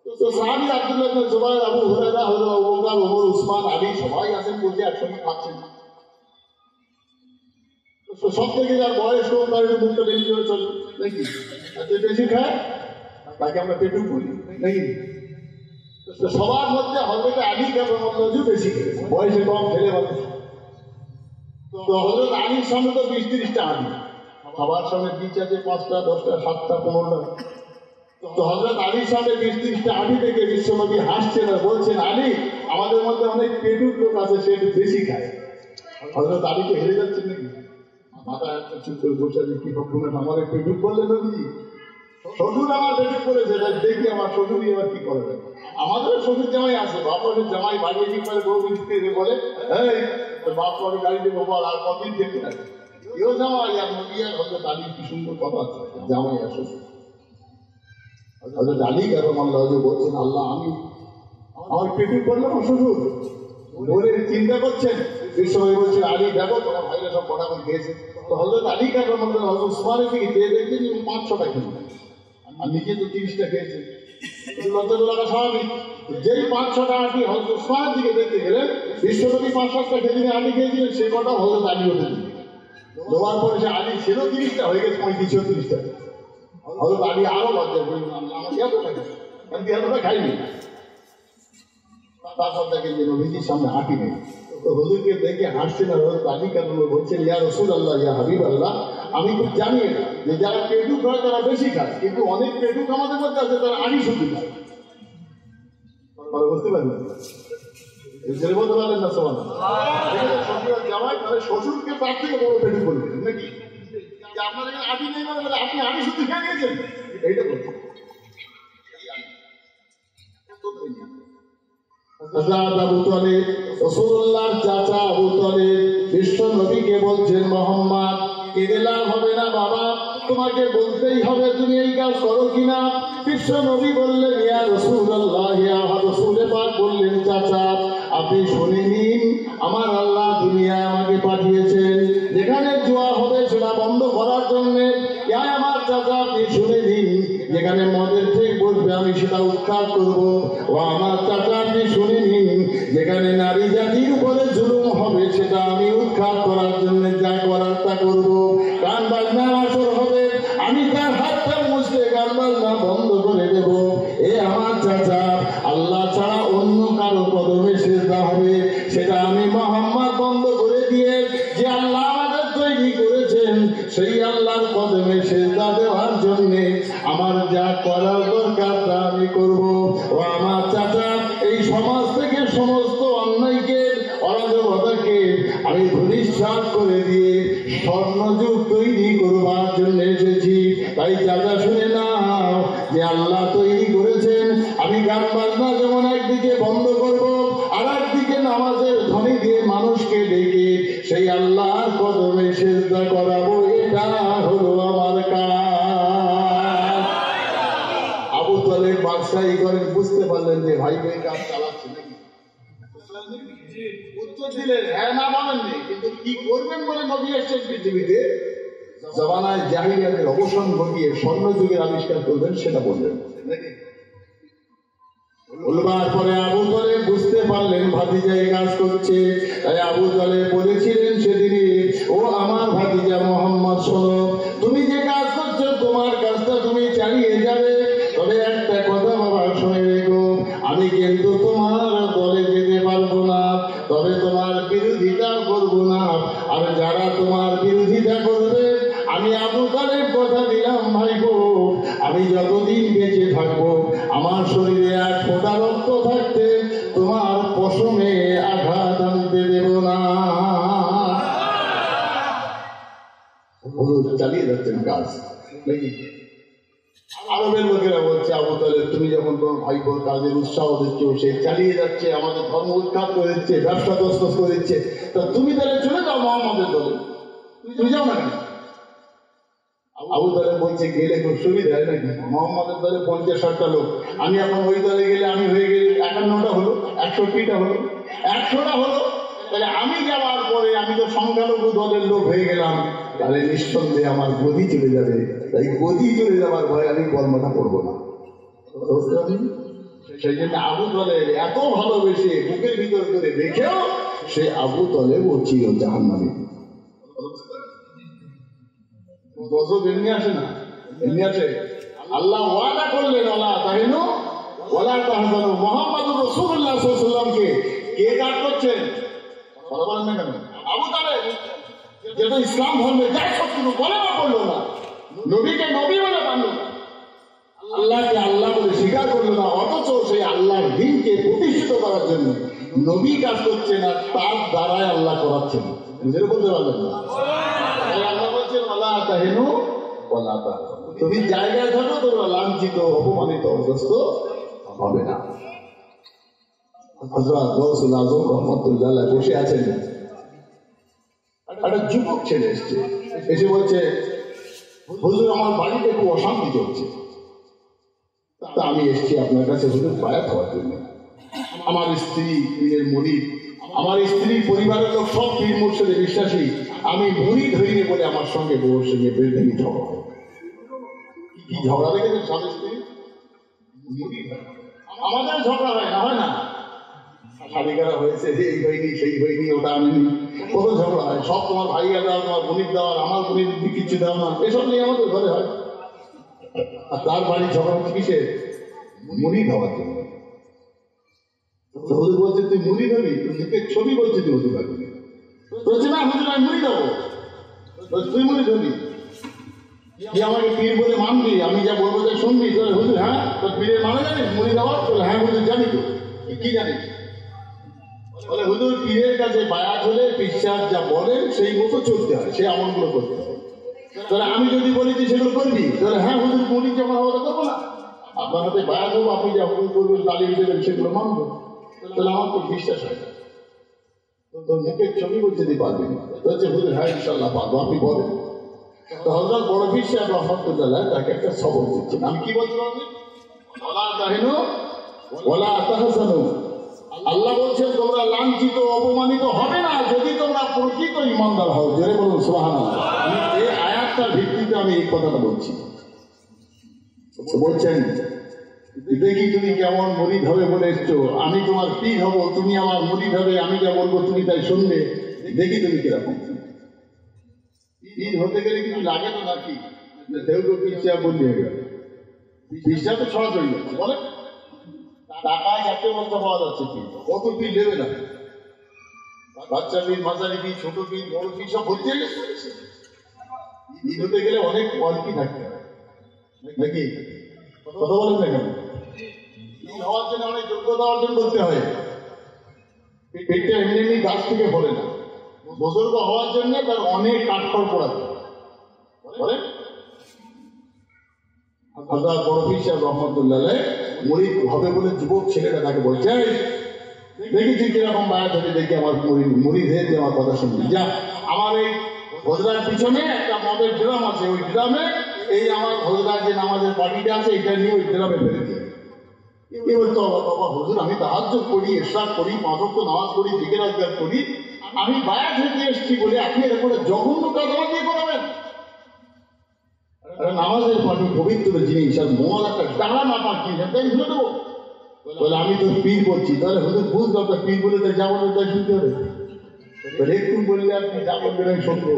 তো সাহাবী আব্দুল্লাহ ইবনে জুবাইর, আবু হুরায়রা, হযরত আবু বকর, ওমর, উসমান, আলী সবাই আছেন, বসে একসঙ্গে খাচ্ছেন। তো সব থেকে যার বয়স কম, তার মুখটা বেশি করে চলে নাকি, যে বেশি খায় তাকে আমরা পেটুক বলি নাকি। সবার মধ্যে হযরত আলী কাররামাল্লাহু বেশি খেয়েছে, বয়সে কম, ছেলে বাচ্চা। তো হযরত আলীর সামনে তো 20-30টা হাঁড়ি, সবার সামনে বীজ আছে 5টা, 10টা, 7টা, 15টা। তো হযরত আলীর সামনে 20-30টা হাঁড়ি থেকে বিশ্বনবী হাসছেন আর বলছেন, আলী আমাদের মধ্যে অনেক পেটুক লোক আছে, সে একটু বেশি খায়। হযরত আলী তো হেরে যাচ্ছেন নাকি, মাথা একটা চুপ করে বসে আছে, কি হকুমের আমার পেটুক বললেন নবীজি? শ্বশুর আমার পেটুক করেছে, দেখি আমার শ্বশুরই এবার কি করে দেয়। আমাদের শ্বশুর জামাই আছে, বাপের জামাই বাড়িয়ে ঠিক করে বউ মিষ্টি বলে, এই বাপ আমি গাড়ি দেবো বল, আর কতদিন দেখতে থাকে কেউ জামাই আর নবী আর হযরত আলী কি সুন্দর কথা আছে, জামাই আর শ্বশুর। হযরত আলী কাররামাল্লাহু বলছেন, আল্লাহ আমি আমার পেটুক করলাম আমার শ্বশুর বলে চিন্তা করছেন। বিশ্বনবী বলছেন, আলী দেখো তোমার ভাইরা সব কটা করে খেয়েছে। তো হযরত আলী কাররামাল্লাহু হযরত উসমানের দিকে চেয়ে দেখছেন 5-6টা খেয়েছে, আর নিজে তো 30টা খেয়েছে। লজ্জা লাগা স্বাভাবিক। যেই 5-6টা আঁটি হযরত উসমানের দিকে দেখতে গেলেন, বিশ্বনবী 5-7টা খেয়ে আঁটি খেয়েছিলেন, সেই কটা হযরত আলী উঠে দিলেন। দেওয়ার পরে সে আলী ছিল 30টা, হয়ে গেছে 35-36টা। হযরত আলী আরো লজ্জা করলেন, আমার এতটা খাইছে, আমি এতটা খাইনি। তারপর দেখেন যে নবীজির সামনে আঁটি নেই। তো হুজুরকে দেখে হাসছেন, আর হযরত আলী কাররামাল্লাহু বলছেন, ইয়া রাসূলুল্লাহ, ইয়া হাবিবাল্লাহ, আমি খুব জানি না যে যারা পেটুক হয় তারা বেশি খায়, কিন্তু অনেক পেটুক আমাদের মধ্যে আছে তারা আড়ি শুধু খায়। বুঝতে পারবেন ছেলে বলতে পারলেন না সমান জামাই, তাহলে শ্বশুরকে তার থেকে বড় পেটুক বলবেন নাকি, আপনার এখানে আড়ি নেই মানে আপনি আড়ি শুধু খেয়ে গিয়েছেন, এইটা বলছেন। হযরত আবু তালিব রাসূলুল্লাহর চাচা আবু তালিব বিশ্ব নবীকে বলছেন, মোহাম্মদ কেঁদে লাভ হবে না বাবা, তোমাকে বলতেই হবে তুমি এই কাজ করো কিনা। বিশ্ব নবী বললেন, ইয়া রাসূলুল্লাহ, ইয়া রাসূল পাক বললেন, চাচা আপনি শুনে নিন, আমার আল্লাহ দুনিয়ায় আমাকে পাঠিয়েছেন যেখানে জুয়া হবে সেটা বন্ধ করার জন্য। আমার চাচা আপনি শুনে নিন, যেখানে মদের ঠিক বসবে আমি সেটা উৎখাত করবো। ও আমার চাচা আপনি শুনে নিন, যেখানে নারী জাতির উপরে জুলুম হবে সেটা আমি উৎখাত করার জন্য যা করার তা করবো। গান বাজনা আসর হবে, আমি তার হাতটা মুছতে গান বাজনা বন্ধ করে দেব। এ আমার চাচা, আল্লাহ ছাড়া অন্য কারো কদমে সিজদা হবে সেটা আমি মুহাম্মদ বন্ধ করে দিয়ে যে আল্লাহ আমাদের তৈরি করেছেন সেই আল্লাহর কদমে সিজদা দেওয়ার জন্য আমার যা করার দরকার তা আমি করব। ও আমার চাচা, এই সমাজ থেকে সমস্ত অন্যায়কে অরাজকতাকে আমি ধূলিসাৎ করে দিয়ে স্বর্ণযুগ তৈরি করবার জন্য এসেছি। তাই চাচা শুনে নাও যে আল্লাহ তৈরি করেছেন, আমি গান বাজনা যেমন একদিকে বন্ধ করব, আর একদিকে নামাজের ধ্বনি দিয়ে মানুষকে ডেকে সেই আল্লাহর কদমে সিজদা করাবো। এটা হলো আমার কাজ। আবু তালেব বাদশাহী করেন, বুঝতে পারলেন যে ভাই ভাই কাজ চালাচ্ছে নাকি, উত্তর দিলেন হ্যাঁ না বলেননি, কিন্তু কি করবেন বলে নবী এসেছেন পৃথিবীতে, জামানায় জাহিলিয়াতের অবসান ঘটিয়ে স্বর্ণ যুগের আবিষ্কার করবেন সেটা বললেন নাকি। বলবার পরে আবু তালেব বুঝতে পারলেন ভাতিজা এই কাজ করছে। তাই আবু তালেব বলেছিলেন সেদিনই, ও আমার ভাতিজা মোহাম্মদ, শোনো, তুমি যে কাজ করছো তোমার কাজটা তুমি চালিয়ে যাবে, তবে একটা কথা বাবা শুনে রেখো, আমি কিন্তু তোমার দলে যেতে পারবো না, তবে তোমার বিরোধিতা করবো না। আর যারা তোমার বিরোধিতা করবে আমি আবু তালেব কথা দিলাম ভাই গো, আমি যতদিন বেঁচে থাকবো আমার শরীরে এক ফোঁটা রক্ত থাকতে তোমার পশমে আঘাত আনতে দেব না। চালিয়ে যাচ্ছেন কাজ নাকি। আরবের লোকেরা বলছে, আবু তালেব তুমি যখন তোমার ভাই বোন কাজের উৎসাহ দিচ্ছ, সে চালিয়ে যাচ্ছে, আমাদের ধর্ম উৎখাত করে দিচ্ছে, ব্যবসা তছনছ করে দিচ্ছে, তা তুমি তাহলে চলে যাও মোহাম্মদের দলে, তুমি যাও না কেন? আবু তালেব বলছে, গেলে খুব সুবিধা হয় নাকি, মোহাম্মদের দলে 50-60টা লোক, আমি এখন ওই দলে গেলে আমি হয়ে গেলে 51টা হলো, 61টা হলো, 100টা হলো, তাহলে আমি যাওয়ার পরে আমি তো সংখ্যালঘু দলের লোক হয়ে গেলাম, তাহলে নিঃসন্দেহে আমার গদি চলে যাবে। তাই গদি চলে যাওয়ার ভয়ে আমি কর্মটা করবো না। সেই জন্য আবু তালেব এত ভালোবেসে বুকের ভিতর করে দেখেও সে আবু তালেব ও চির জাহান্নামী। গজব এমনি আসে না, এমনি আসে। আল্লাহ ওয়াদা করলেন, ওয়ালা তাহিনু ওয়ালা তাহজানু, মুহাম্মাদুর রাসূলুল্লাহ সাল্লাল্লাহু আলাইহি ওয়াসাল্লামকে কে গার্ড করছেন? কথা বলেন না কেন? আবু তালেব যেটা ইসলাম ধর্মে যাই শত্রু বলে না করলো না, নবীকে নবী বলে মানল না, আল্লাহকে আল্লাহ বলে স্বীকার করলো না, অথচ সেই আল্লাহর দ্বীনকে প্রতিষ্ঠিত করার জন্য নবী কাজ করছে না, তার দ্বারাই আল্লাহ করাচ্ছেন। নিজের বলতে পারবেন না। আল্লাহ বলছেন, ওয়ালা তাহিনু ওয়ালা তাহজানু, তুমি জায়গায় থাকো, তোমরা লাঞ্ছিত অপমানিত অবস্থ হবে না। হযরত গাউসুল আজম রহমাতুল্লাহ আলাইহি বসে আছেন, একটা যুবক ছেলে এসছে, এসে বলছে, হুজুর আমার বাড়িতে খুব অশান্তি চলছে, তা আমি এসছি আপনার কাছে হুজুর বায়াত হওয়ার জন্য। আমার স্ত্রী পীরের মুরিদ, আমার স্ত্রীর পরিবারের লোক সব পীর মুর্শিদে বিশ্বাসী, আমি মুরিদ হইনি বলে আমার সঙ্গে বউর সঙ্গে বেদনি ঝগড়া হয়। কি ঝগড়া দেখেছেন স্বামী স্ত্রী? আমাদের ঝগড়া হয় না, হয় না? শালিকারা হয়েছে, এই হয়নি সেই হয়নি, ওটা আনিনি, কত ঝগড়া হয়। সব তোমার ভাইয়া দাও, তোমার বোনির দেওয়ার, আমার বোনির কিছু দাও না, এসব নিয়ে আমাদের ঘরে হয়। আর তার বাড়ির ঝগড়া হচ্ছে কিসে? মুরিদ হওয়ার জন্য। হুজুর বলছে তুই মুরিদ হবি, তুই ছবি বলছে তুই হুজুর হবি, বলছে না হুজুর আমি মুরিদ হবো, তুই মুরিদ হবি, কি আমাকে পীর বলে মানবি, আমি যা বলবো তাই শুনবি? তোর হুজুর হ্যাঁ তোর পীরের মানে জানিস মুরিদ হওয়ার? বলে হ্যাঁ হুজুর জানি। তো কি জানিস? বলে হুজুর পীরের কাছে বায়াত হলে পীর সাহেব যা বলেন সেই মতো চলতে হয়, সেই আমলগুলো করতে হয়। তাহলে আমি যদি বলি তুই সেগুলো করবি, তাহলে হ্যাঁ হুজুর মুরিদ যখন হওয়া করবো না, আপনার হাতে বায়াত হবো, আপনি যা হুজুর করবেন তালিম দেবেন সেগুলো মানবো। তাহলে আমার তো বিশ্বাস হয় না। তোর মুখের ছবি বলতে দিতে পারবি না, হচ্ছে হুজুর হ্যাঁ ইনশাল্লাহ পারবো, আপনি বলেন। তো হযরত বড় পীর সাহেব রহমাতুল্লাহ তাকে একটা সবক দিচ্ছেন। আমি কি বলতে পারবি? ওয়ালা তাহিনু ওয়ালা তাহজানু। আল্লাহ বলছেন তোমরা লাঞ্ছিত অপমানিত হবে না যদি তোমরা প্রকৃত ইমানদার হও। জোরে বলুন সুবহানাল্লাহ। এই আয়াতটার ভিত্তিতে আমি এই কথাটা বলছি। বলছেন দেখি তুমি কেমন মুরিদ হবে বলে এসছো, আমি তোমার পীর হব, তুমি আমার মুরিদ হবে, আমি যা বলবো তুমি তাই শুনবে, দেখি তুমি কিরকম। পীর হতে গেলে কিছু লাগে তো নাকি? কেউ কেউ পীর সাহেব বললি হয়ে গেল, পীর সাহেব তো সরাসরি বলে টাকায় যাকে বলতে পাওয়া যাচ্ছে পীর, কত পীর নেবে না, বাচ্চা পীর, মাঝারি পীর, ছোট পীর, বড় পীর সব ভর্তি হয়ে গেছে। পীর হতে গেলে অনেক কোয়ালিটি থাকতে হয় নাকি? কথা বলেন না কেন? পীর হওয়ার জন্য অনেক যোগ্যতা অর্জন করতে হয়। পেটটা এমনি এমনি গাছ থেকে ফলে না। বুজুর্গ হওয়ার জন্য তার অনেক কাঠখড় পোড়াতে বলে। হযরত বড় পীর সাহেব রহমাতুল্লাহ মুরিদ হবে বলে যুবক ছেলেটা তাকে বলছে দেখি তুই কিরকম বায়াত হবে, দেখি আমার মুরিদ হয়ে তুই আমার কথা শুনবি। যা আমার এই হজরার পিছনে একটা মদের ড্রাম আছে, ওই ড্রামে এই আমার হজরার যে নামাজের পার্টিটা আছে এটা নিয়ে ওই ড্রামে ফেলে দিয়ে। কি বলতো বাবা হুজুর আমি তাহাজ্জুদ করি, ইশরাক করি, 5 ওয়াক্ত নামাজ পড়ি, জিকির আজকার করি, আমি বায়াত হতে এসেছি বলে আপনি এরকম জঘন্য কাজ আমার দিয়ে করাবেন? নামাজের পার্টি পবিত্র জিনিস আর মল একটা ডালা না পাচ্ছি তাই শুনে দেবো। তাহলে আমি তো পীর বলছি, তাহলে হুজুর বুঝতে হবে পীর বলে তাই যা বলবে তাই শুনতে হবে। তাহলে একটু বললে আপনি যা বলবেন আমি শুনবো।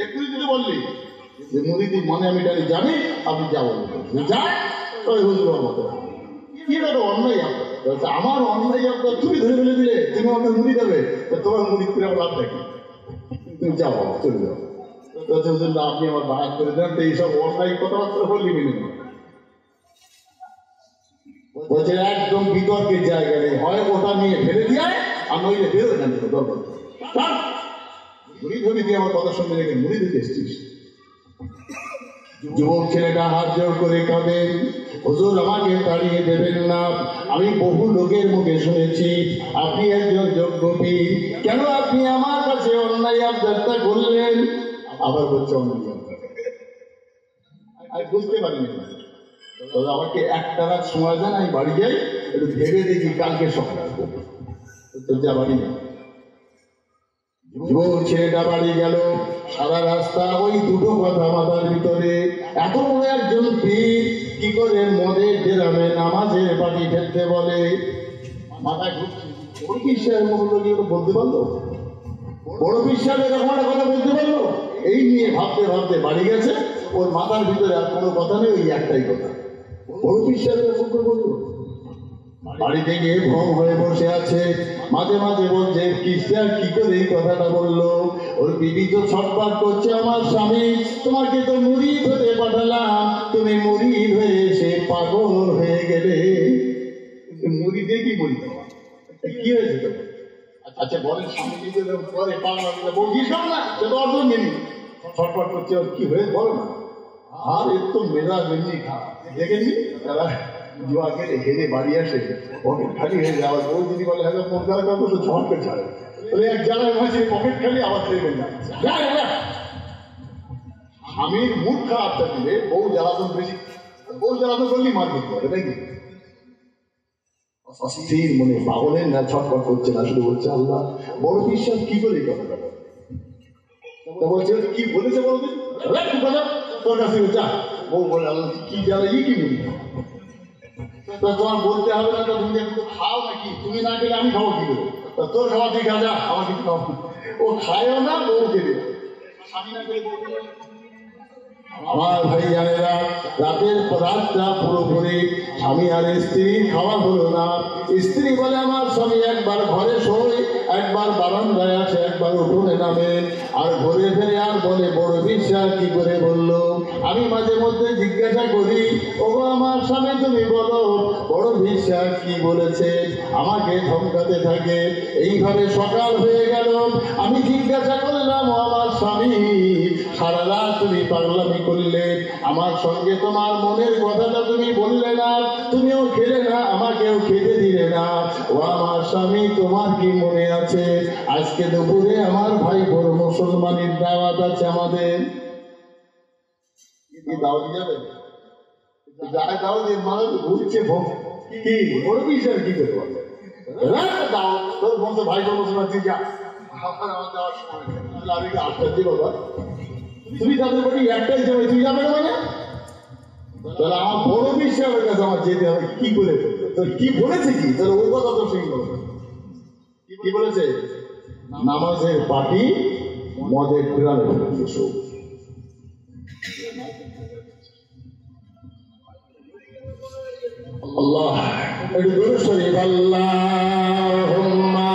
একটু যদি বললি যে মুরিদি মনে আমি জানি জানি আপনি যা বলবেন যায় তাই হুজুর আমার মতো কি একটা অন্যায় আপনার, আমার অন্যায় আপনার তুমি ধরে ফেলে দিলে তুমি আমাকে মুড়ি দেবে, তোমার মুড়ি করে আমার লাভ থাকে, তুমি যাও চলে যাও। আপনি আমার বায়াত করে দেন, এইসব অন্যায় কথাবার্তা বললি মেনে নেবেন। বলছে একদম বিতর্কের জায়গা নেই, হয় ওটা নিয়ে ফেলে দিয়ে আর নইলে বেরো জানি তো দরকার মুড়ি ধরি দিয়ে আমার কথা শুনবে রেখে মুড়ি দিতে এসছিস। যুবক ছেলেটা হাত জোর করে কাঁদেন, হুজুর আমাকে তাড়িয়ে দেবেন না, আমি বহু লোকের মুখে শুনেছি আপনি একজন যোগ্য পীর, কেন আপনি আমার কাছে অন্যায় আবদারটা করলেন? আবার বলছে অন্যায় আমি বুঝতে পারিনি, তবে আমাকে একটা রাত সময় দেন, আমি বাড়ি যাই, একটু ভেবে দেখি কালকে সকালে আসবো। যা বাড়ি যাই। যুবক ছেলেটা বাড়ি গেল, সারা রাস্তা ওই দুটো কথা মাথার ভিতরে, এত বড় একজন পীর কি করে মদের ড্রামে নামাজের পাটি ফেলতে বলে, মাথায় ঘুরছে। বড় পীর সাহেব বলতে পারলো, বড় পীর সাহেব এরকম একটা কথা বলতে পারলো, এই নিয়ে ভাবতে ভাবতে বাড়ি গেছে, ওর মাথার ভিতরে আর কোনো কথা নেই, ওই একটাই কথা বড় পীর সাহেব এরকম করে বললো। বাড়িতে গিয়ে ভ্রম হয়ে বসে আছে, মাঝে মাঝে বলছে কিস্টার কি করে এই কথাটা বললো, ওর বিবি তো ছটফট করছে, আমার স্বামী তোমাকে তো মুরিদ হতে পাঠালাম, তুমি মুরিদ হয়ে এসে পাগল হয়ে গেলে। মুরিদে কি বলি কি হয়েছে তো? আচ্ছা বলেন স্বামী করে পাগলা বলছিস না, সে তো অর্ধ মেনি ছটফট করছে, ওর কি হয়ে বলো না। আর এর তো মেজাজ এমনি খারাপ, দেখেনি তারা জুয়া খেলে হেরে বাড়ি আসে পকেট খালি হয়ে যায়, আবার বউ যদি বলে হ্যাঁ ফোন করার কথা তো ঝড়কে ছাড়ে, এক জায়গায় বসে পকেট খালি আবার ফেরবেন না। স্বামীর মুখ খারাপ থাকলে বউ জ্বালাতন বেশি, বউ জ্বালাতন করলেই মার করতে হবে নাকি? অস্থির মনে পাগলের না ছটফট করছে না, শুধু বলছে আল্লাহ বড় বিশ্বাস কি করে এই কথাটা বলছে, কি বলেছে বলবে তোর কাছে যা। বউ বলে আল্লাহ কি জ্বালাই কি বলি, তোমার বলতে হবে না তো, তুমি একটু খাও নাকি, তুমি না গেলে আমি খাবো কি করে, তোর খাওয়া তুই খা, যা আমার কিছু খাও। ও খায়ও না, বউ খেলে আমার ভাই জানেরা, রাতের রাতটা পুরোপুরি স্বামী আর স্ত্রী খাওয়া হলো না। স্ত্রী বলে আমার স্বামী একবার ঘরে শোয়, একবার বারান্দায় আসে, একবার উঠোনে নামে, আর ঘুরে ফিরে আর বলে বড় বিশ্বাস কি করে বললো। আমি মাঝে মধ্যে জিজ্ঞাসা জিজ্ঞাসা করি, ওগো আমার স্বামী তুমি বলো বড় বিশ্বাস কি বলেছে, আমাকে ধমকাতে থাকে। এইভাবে সকাল হয়ে গেল, আমি জিজ্ঞাসা করলাম, ও আমার স্বামী সারা রাত তুমি পাগলামি করলে, আমার সঙ্গে তোমার মনের কথাটা তুমি বললে না, তুমিও খেলে না, আমাকেও খেতে দিলে না। ও আমার স্বামী তোমার কি মনে আছে আজকে দুপুরে আমার ভাই বড় মুসলমানের দাওয়াত আছে, আমাদের কি দাওয়াত যাবে? যায় দাওয়াত মানুষ ঘুরছে কি বড় বিষয় কি করে বলে দাও তোর বংশ ভাই বড় মুসলমান তুই যা, আমার যাওয়ার সময় আমি আটটা দিই বাবা, তুমি তাদের বাড়ি একটাই যাবে, তুই যাবে মানে তাহলে আমার বড় বিশ্বাসের কাছে আমার যেতে হবে কি করে? তোর কি বলেছে কি? তাহলে ওই কথা তো ঠিক বলো, কি বলেছে? নামাজের পার্টি মদের গ্রামে এসো। আল্লাহ একটু দূরে শরীফ আল্লাহুম্মা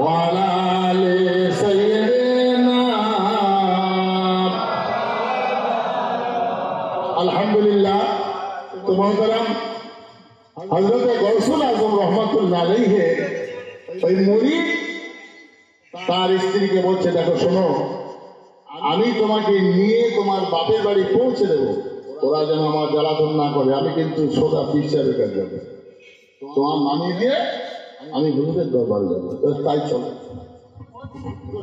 ওয়ালা আলি সাইয়্যিদিনা। আলহামদুলিল্লাহ। তো মহতারাম হযরত গৌসুল আজম রহমাতুল্লাহ আলাইহি ওই মুরিদ তার স্ত্রীকে বলছে, দেখো শোনো, আমি তোমাকে নিয়ে তোমার বাপের বাড়ি পৌঁছে দেবো, ওরা যেন আমার জ্বালাতন না করে, আমি কিন্তু সোজা পিসারের কাছে যাবো, তোমার নামি দিয়ে আমি হুজুরের দরবারে যাবো। তাই চলো।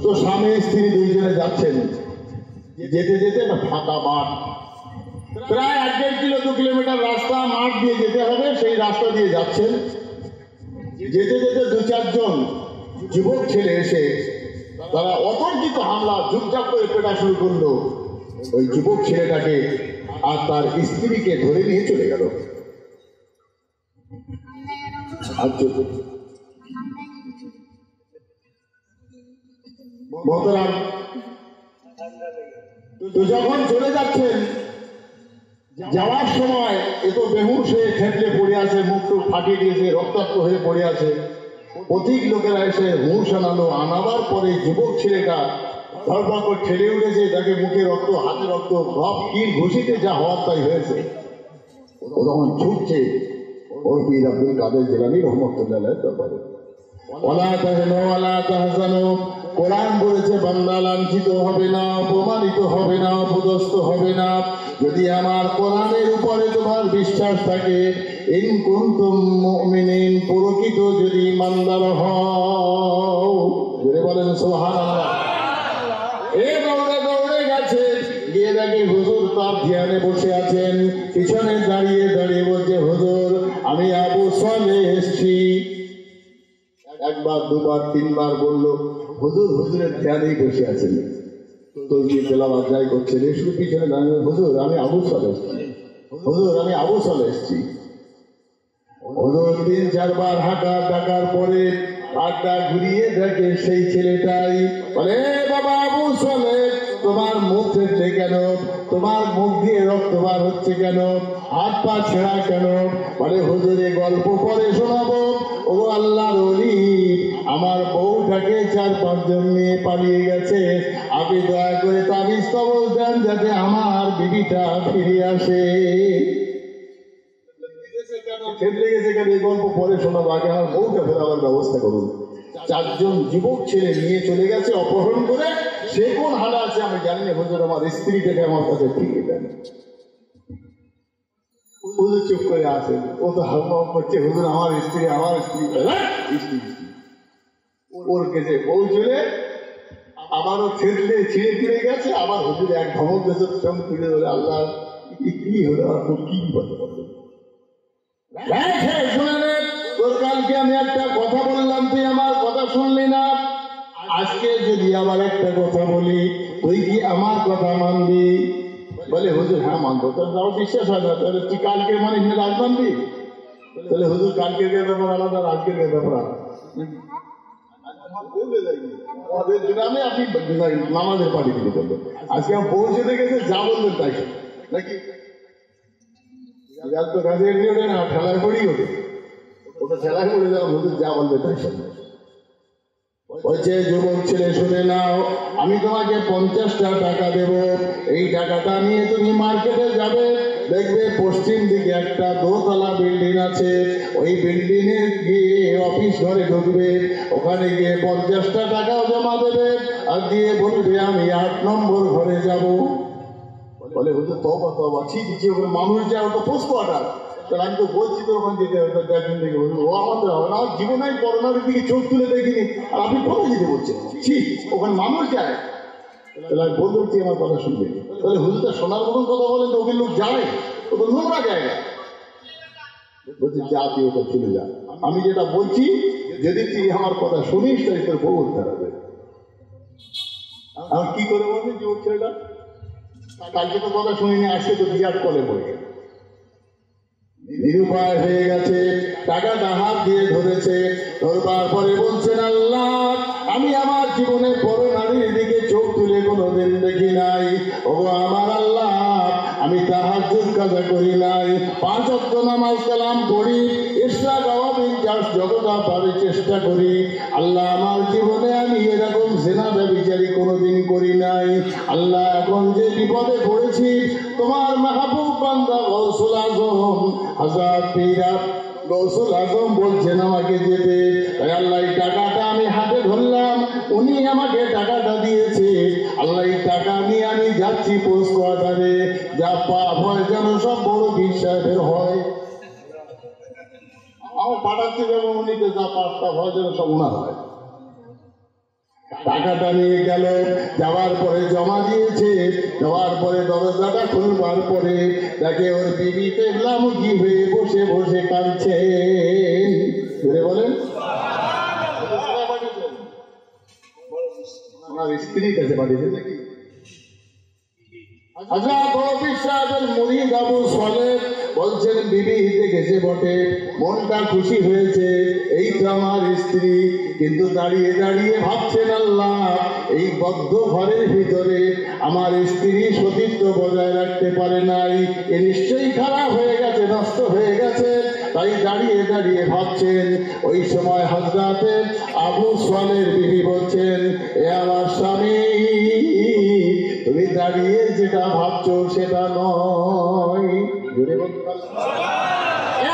তো স্বামী স্ত্রী দুইজনে যাচ্ছেন, যেতে যেতে একটা ফাঁকা মাঠ, প্রায় 1.5-2 কিলোমিটার রাস্তা মাঠ দিয়ে যেতে হবে, সেই রাস্তা দিয়ে যাচ্ছেন। যেতে যেতে 2-4 জন যুবক ছেলে এসে তারা অতর্কিত হামলা ঝুপঝাপ করে পেটা শুরু করলো ওই যুবক ছেলেটাকে, আর তার স্ত্রীকে ধরে নিয়ে চলে গেল। তো যখন চলে যাচ্ছেন, যাওয়ার সময় এত বেহুশ হয়ে খেটলে পড়ে আছে, মুখ টুক ফাটিয়ে দিয়েছে, রক্তাক্ত হয়ে পড়ে আছে। অধিক লোকেরা এসে হুঁশ আনালো, আনাবার পরে যুবক ছেলেটা ধরপড় করে ঠেলে উঠেছে, তাকে মুখে রক্ত, হাতে রক্ত, ভাব কি ঘুষিতে যা হওয়ার তাই হয়েছে। ও তখন ছুটছে ওর পীর আব্দুল কাদের জিলানী রহমতুল্লাহ দরবারে। ওয়ালা তাহনু ওয়ালা তাহজানু, কোরআন বলেছে বান্দা লাঞ্ছিত হবে না, অপমানিত হবে না, অপদস্থ হবে না, যদি আমার কোরআনের উপরে তোমার বিশ্বাস থাকে। ইন কুনতুম মুমিনিন, প্রকৃত যদি ইমানদার হও। যদি বলেন সুবহানাল্লাহ। এ দৌড়ে দৌড়ে গেছে, গিয়ে দেখে হুজুর তার ধ্যানে বসে আছেন, পিছনে দাঁড়িয়ে দাঁড়িয়ে বলছে, হুজুর আমি আবু সালেহ এসছি। একবার দুবার তিনবার বলল, হুজুর হুজুরের ধ্যানেই বসে আছেন, তো তেলাওয়াত যাই করছেন, শুধু পিছনে দাঁড়িয়ে, হুজুর আমি আবু সালেহ এসছি, হুজুর আমি আবু সালেহ এসছি। হুজুর 3-4 বার হাঁটা ডাকার পরে আড্ডা ঘুরিয়ে দেখে সেই ছেলেটাই। বলে, বাবা আবু সালেহ, তোমার মুখ ফেটে কেন? তোমার মুখ দিয়ে রক্ত বার হচ্ছে কেন? হাত পা ছেঁড়া কেন? বলে, হুজুরে গল্প পরে শোনাবো। ও আল্লাহর ওলি, আমার বউটাকে 4-5 জন নিয়ে পালিয়ে গেছে, আপনি দয়া করে তাবিজ কবজ দেন যাতে আমার বিবিটা ফিরে আসে। গল্প পরে শোনাবো, আগে আমার বউটা ফেরাবার ব্যবস্থা করুন। 4 জন যুবক ছেলে নিয়ে চলে গেছে অপহরণ করে, সে কোন হালে আছে আমি জানি না। হুজুর আমার স্ত্রীটাকে আমার কাছে ফিরিয়ে দেন। হুজুর চুপ করে আছে, ও তো হালকা করছে, হুজুর আমার স্ত্রী ওর কাছে পৌঁছলে আবারও ছেড়ে ছিঁড়ে ফিরে গেছে, আবার হুজুর এক ধমক দেশে সঙ্গে ফিরে ধরে, আল্লাহ কি হলো, কি বলতে পারবে? তোর কালকে আমি একটা কথা বললাম, তুই আমার কথা শুনলি না, আজকে যদি আবার একটা কথা বলি, তুই কি আমার কথা মানবি? বলে, হুজুর হ্যাঁ মানবো। তার বিশ্বাস হয় না, তাহলে তুই কালকে মানে আজ মানবি? তাহলে হুজুর কালকের ব্যাপার আলাদা, আজকের ব্যাপার আলাদা। আপনি নামাজের পার্টি দিতে বলবেন, আজকে আমি পৌঁছে গেছে, যা বলবেন তাই নাকি? তো কাজে এমনি ওঠে না, ঠেলায় পড়ি ওঠে, ওটা ঠেলায় পড়ে যাওয়া, হুজুর যা বলবে তাই শুনবে। বলছে, যুবক ছেলে শুনে নাও, আমি তোমাকে 50টা টাকা দেব। এই টাকাটা নিয়ে তুমি মার্কেটে যাবে, দেখবে পশ্চিম দিকে একটা দোতলা বিল্ডিং আছে। ওই বিল্ডিং এ গিয়ে অফিস ঘরে ঢুকবে, ওখানে গিয়ে 50টা টাকাও জমা দেবে আর দিয়ে বলবে আমি 8 নম্বর ঘরে যাব। বলে, হুজুর তওবা তওবা, ছি ওখানে মানুষ যায়, ওটা পোস্ট কোয়ার্টার। তাহলে আমি তো বলছি তো ওখানে যেতে হবে, দেখেন দেখে ও আমাদের হবে না, আমার জীবনে করোনার দিকে চোখ তুলে দেখিনি, আর আপনি কোথায় যেতে বলছেন? ছি, ওখানে মানুষ যায়। তাহলে আমি বলতে হচ্ছি আমার কথা শুনবে। তাহলে হুজুরটা শোনার মতন কথা বলেন তো, ওখানে লোক যায়, ওটা নোংরা জায়গা। বলছি জাতি ওটা চলে যা, আমি যেটা বলছি যদি তুই আমার কথা শুনিস তাই তোর বউ দাঁড়াবে। আমি কি করে বলবি যে ওর ছেলেটা কালকে তো কথা শুনিনি, আজকে তো বিরাট কলে পড়ে গেল, নিরুপায় হয়ে গেছে, টাকাটা হাত দিয়ে ধরেছে। ধরবার পরে বলছেন, আল্লাহ আমি আমার জীবনের বড় নারীর দিকে চোখ তুলে কোনোদিন দেখি নাই। ও আমার আল্লাহ, আমি তাহাজ্জুদ কাজা করি নাই, 5 ওয়াক্ত নামাজ কালাম পড়ি, ইশরাক আওয়াবিন চাষ যতটা পারি চেষ্টা করি। আল্লাহ আমার জীবনে আমি এরকম জিনা ব্যভিচারী কোনোদিন করি নাই। আল্লাহ এখন যে বিপদে পড়েছি, তোমার মাহবুব বান্দা গৌসুল আজম হযরত পীর গৌসুল আজম বলছেন আমাকে যেতে। তাই আল্লাহ এই টাকাটা আমি হাতে ধরলাম, উনি আমাকে টাকাটা দিয়েছে। আল্লাহ এই টাকা নিয়ে আমি যাচ্ছি পোস্ট কোয়ার্টারে, যা পাপ হয় যেন সব বড় বিশ্বাসের হয়। আমার পাঠাচ্ছি যাবো, উনিতে যা পাপটা হয় যেন সব উনার হয়। টাকাটা নিয়ে গেল, যাওয়ার পরে জমা দিয়েছে। যাওয়ার পরে দরজাটা খুলবার পরে দেখে ওর বিবি পেগলামুখী হয়ে বসে বসে কাঁদছে। বলেন, ওনার স্ত্রীর কাছে পাঠিয়েছে নাকি? হযরত বিশ্বাসের মুরিদ আবু সালেহ বলছেন, বিবি দেখেছে বটে, মনটা খুশি হয়েছে, এই তো আমার স্ত্রী। কিন্তু দাঁড়িয়ে দাঁড়িয়ে ভাবছেন, আল্লাহ এই বদ্ধ ঘরের ভিতরে আমার স্ত্রী সতীত্ব বজায় রাখতে পারে নাই, এ নিশ্চয়ই খারাপ হয়ে গেছে, নষ্ট হয়ে গেছে। তাই দাঁড়িয়ে দাঁড়িয়ে ভাবছেন। ওই সময় হযরত আবু সালেহর বিবি বলছেন, এ আমার স্বামী, তুমি দাঁড়িয়ে যেটা ভাবছো সেটা নয়।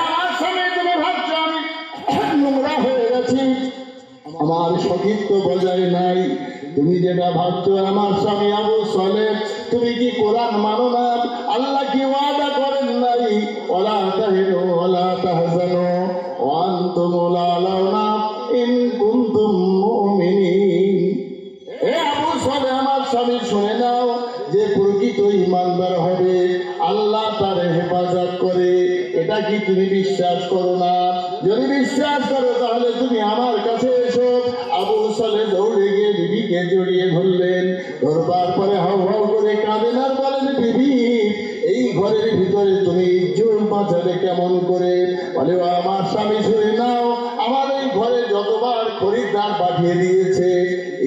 আমার স্বামী, তুমি ভাবছো আমি নোংরা হয়ে গেছি, আমার সতীত্ব বজায় নাই। তুমি যেটা ভাবছো আমার স্বামী আবু সালেহ, তুমি কি কোরআন মানো না? আল্লাহ কি ওয়াদা করেন নাই, ওয়ালা তাহিনু ওয়ালা তাহজানু ওয়া আনতুমুল আ'লাউনা ইন কুনতুম মুমিনিন। হে আবু সালেহ, আমার স্বামী শুনে নাও, যে প্রকৃত ঈমানদার হবে আল্লাহ তার হেফাজত করে। এটা কি তুমি বিশ্বাস করো না? যদি বিশ্বাস করো তাহলে তুমি আমার কাছে এসো। আবু সালেহ দৌড়ে গিয়ে বিবিকে জড়িয়ে ধরলেন। ধরবার পরে হাউ হাউ করে কাঁদেন আর বলেন, বিবি এই ঘরের ভিতরে তুমি ইজ্জত বাঁচালে কেমন করে? বলে, আমার স্বামী শুনে নাও, আমার এই ঘরে যতবার খরিদ্দার পাঠিয়ে দিয়েছে,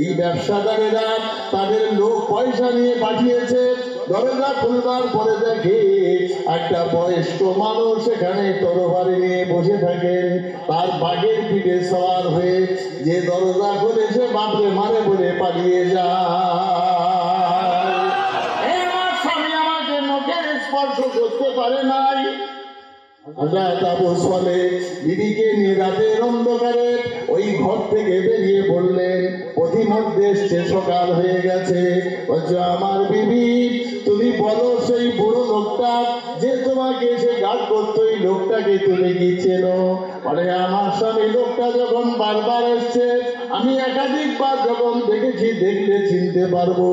এই ব্যবসাদারেরা তাদের লোক পয়সা নিয়ে পাঠিয়েছে। দরজা খুলবার পরে দেখে একটা বয়স্ক মানুষ সেখানে তরবারি নিয়ে বসে থাকেন, তার বাঘের পিঠে সওয়ার হয়ে। যে দরজা খুলে সে বাপরে মারে বলে পালিয়ে যায়। আমার স্বামী আমাকে নখের স্পর্শ করতে পারে নাই। হযরত আবু সালেহ বিবিকে নিয়ে রাতের অন্ধকারে ওই ঘর থেকে বেরিয়ে পড়লেন। পথিমধ্যে এসছে, সকাল হয়ে গেছে। বলছে, আমার বিবি, তুমি বলো সেই বুড়ো লোকটা যে তোমাকে এসে গার্ড করতো, এই লোকটাকে তুমি কি চেনো? বলে, আমার স্বামী লোকটা যখন বারবার এসছে, আমি একাধিকবার যখন দেখেছি, দেখলে চিনতে পারবো।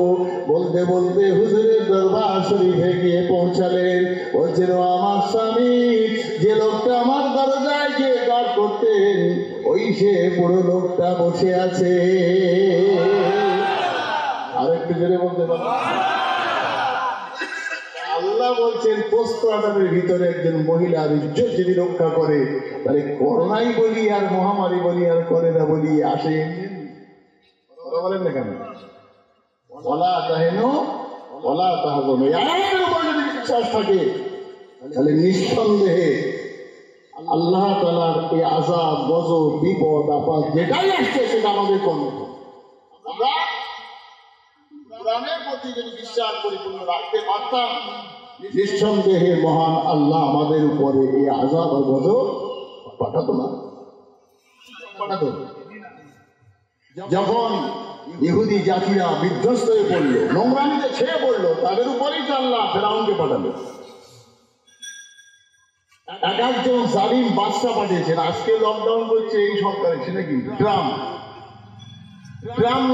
বলতে বলতে হুজুরের দরবার শরীফে গিয়ে পৌঁছালেন। বলছেন, আমার স্বামী, যে লোকটা আমার দরজায় গিয়ে গার্ড করতেন, ওই সে পুরো লোকটা বসে আছে। আরেকটু জোরে বলতে পারো। আল্লাহ বলছেন, পোস্ট কোয়ার্টারের ভিতরে একজন মহিলার ইজ্জত যদি রক্ষা করে, তাহলে করোনাই বলি আর মহামারী বলি আর করে না বলি আসে। বলেন না কেন? ওয়ালা তাহিনু ওয়ালা তাহজানু, এর উপর যদি বিশ্বাস থাকে তাহলে নিঃসন্দেহে আল্লাহ তাআলার এই আযাব, গজব, বিপদ আপদ যেটাই আসছে সেটা আমাদের কর্ম। আমরা কোরআনের প্রতি যদি বিশ্বাস পরিপূর্ণ রাখতে পারতাম, নিঃসন্দেহে মহান আল্লাহ আমাদের উপরে এই আযাব আর গজব পাঠাতো না, পাঠাতো। যখন ইহুদি জাতিরা বিধ্বস্ত হয়ে পড়লো, নোংরামিতে ছেয়ে পড়লো, তাদের উপরেই তো আল্লাহ ফেরাউনকে পাঠালো। এক একজন জালিম বাদশা পাঠিয়েছেন। আজকে লকডাউন করছে এই সরকার, সেটা কি ট্রাম্প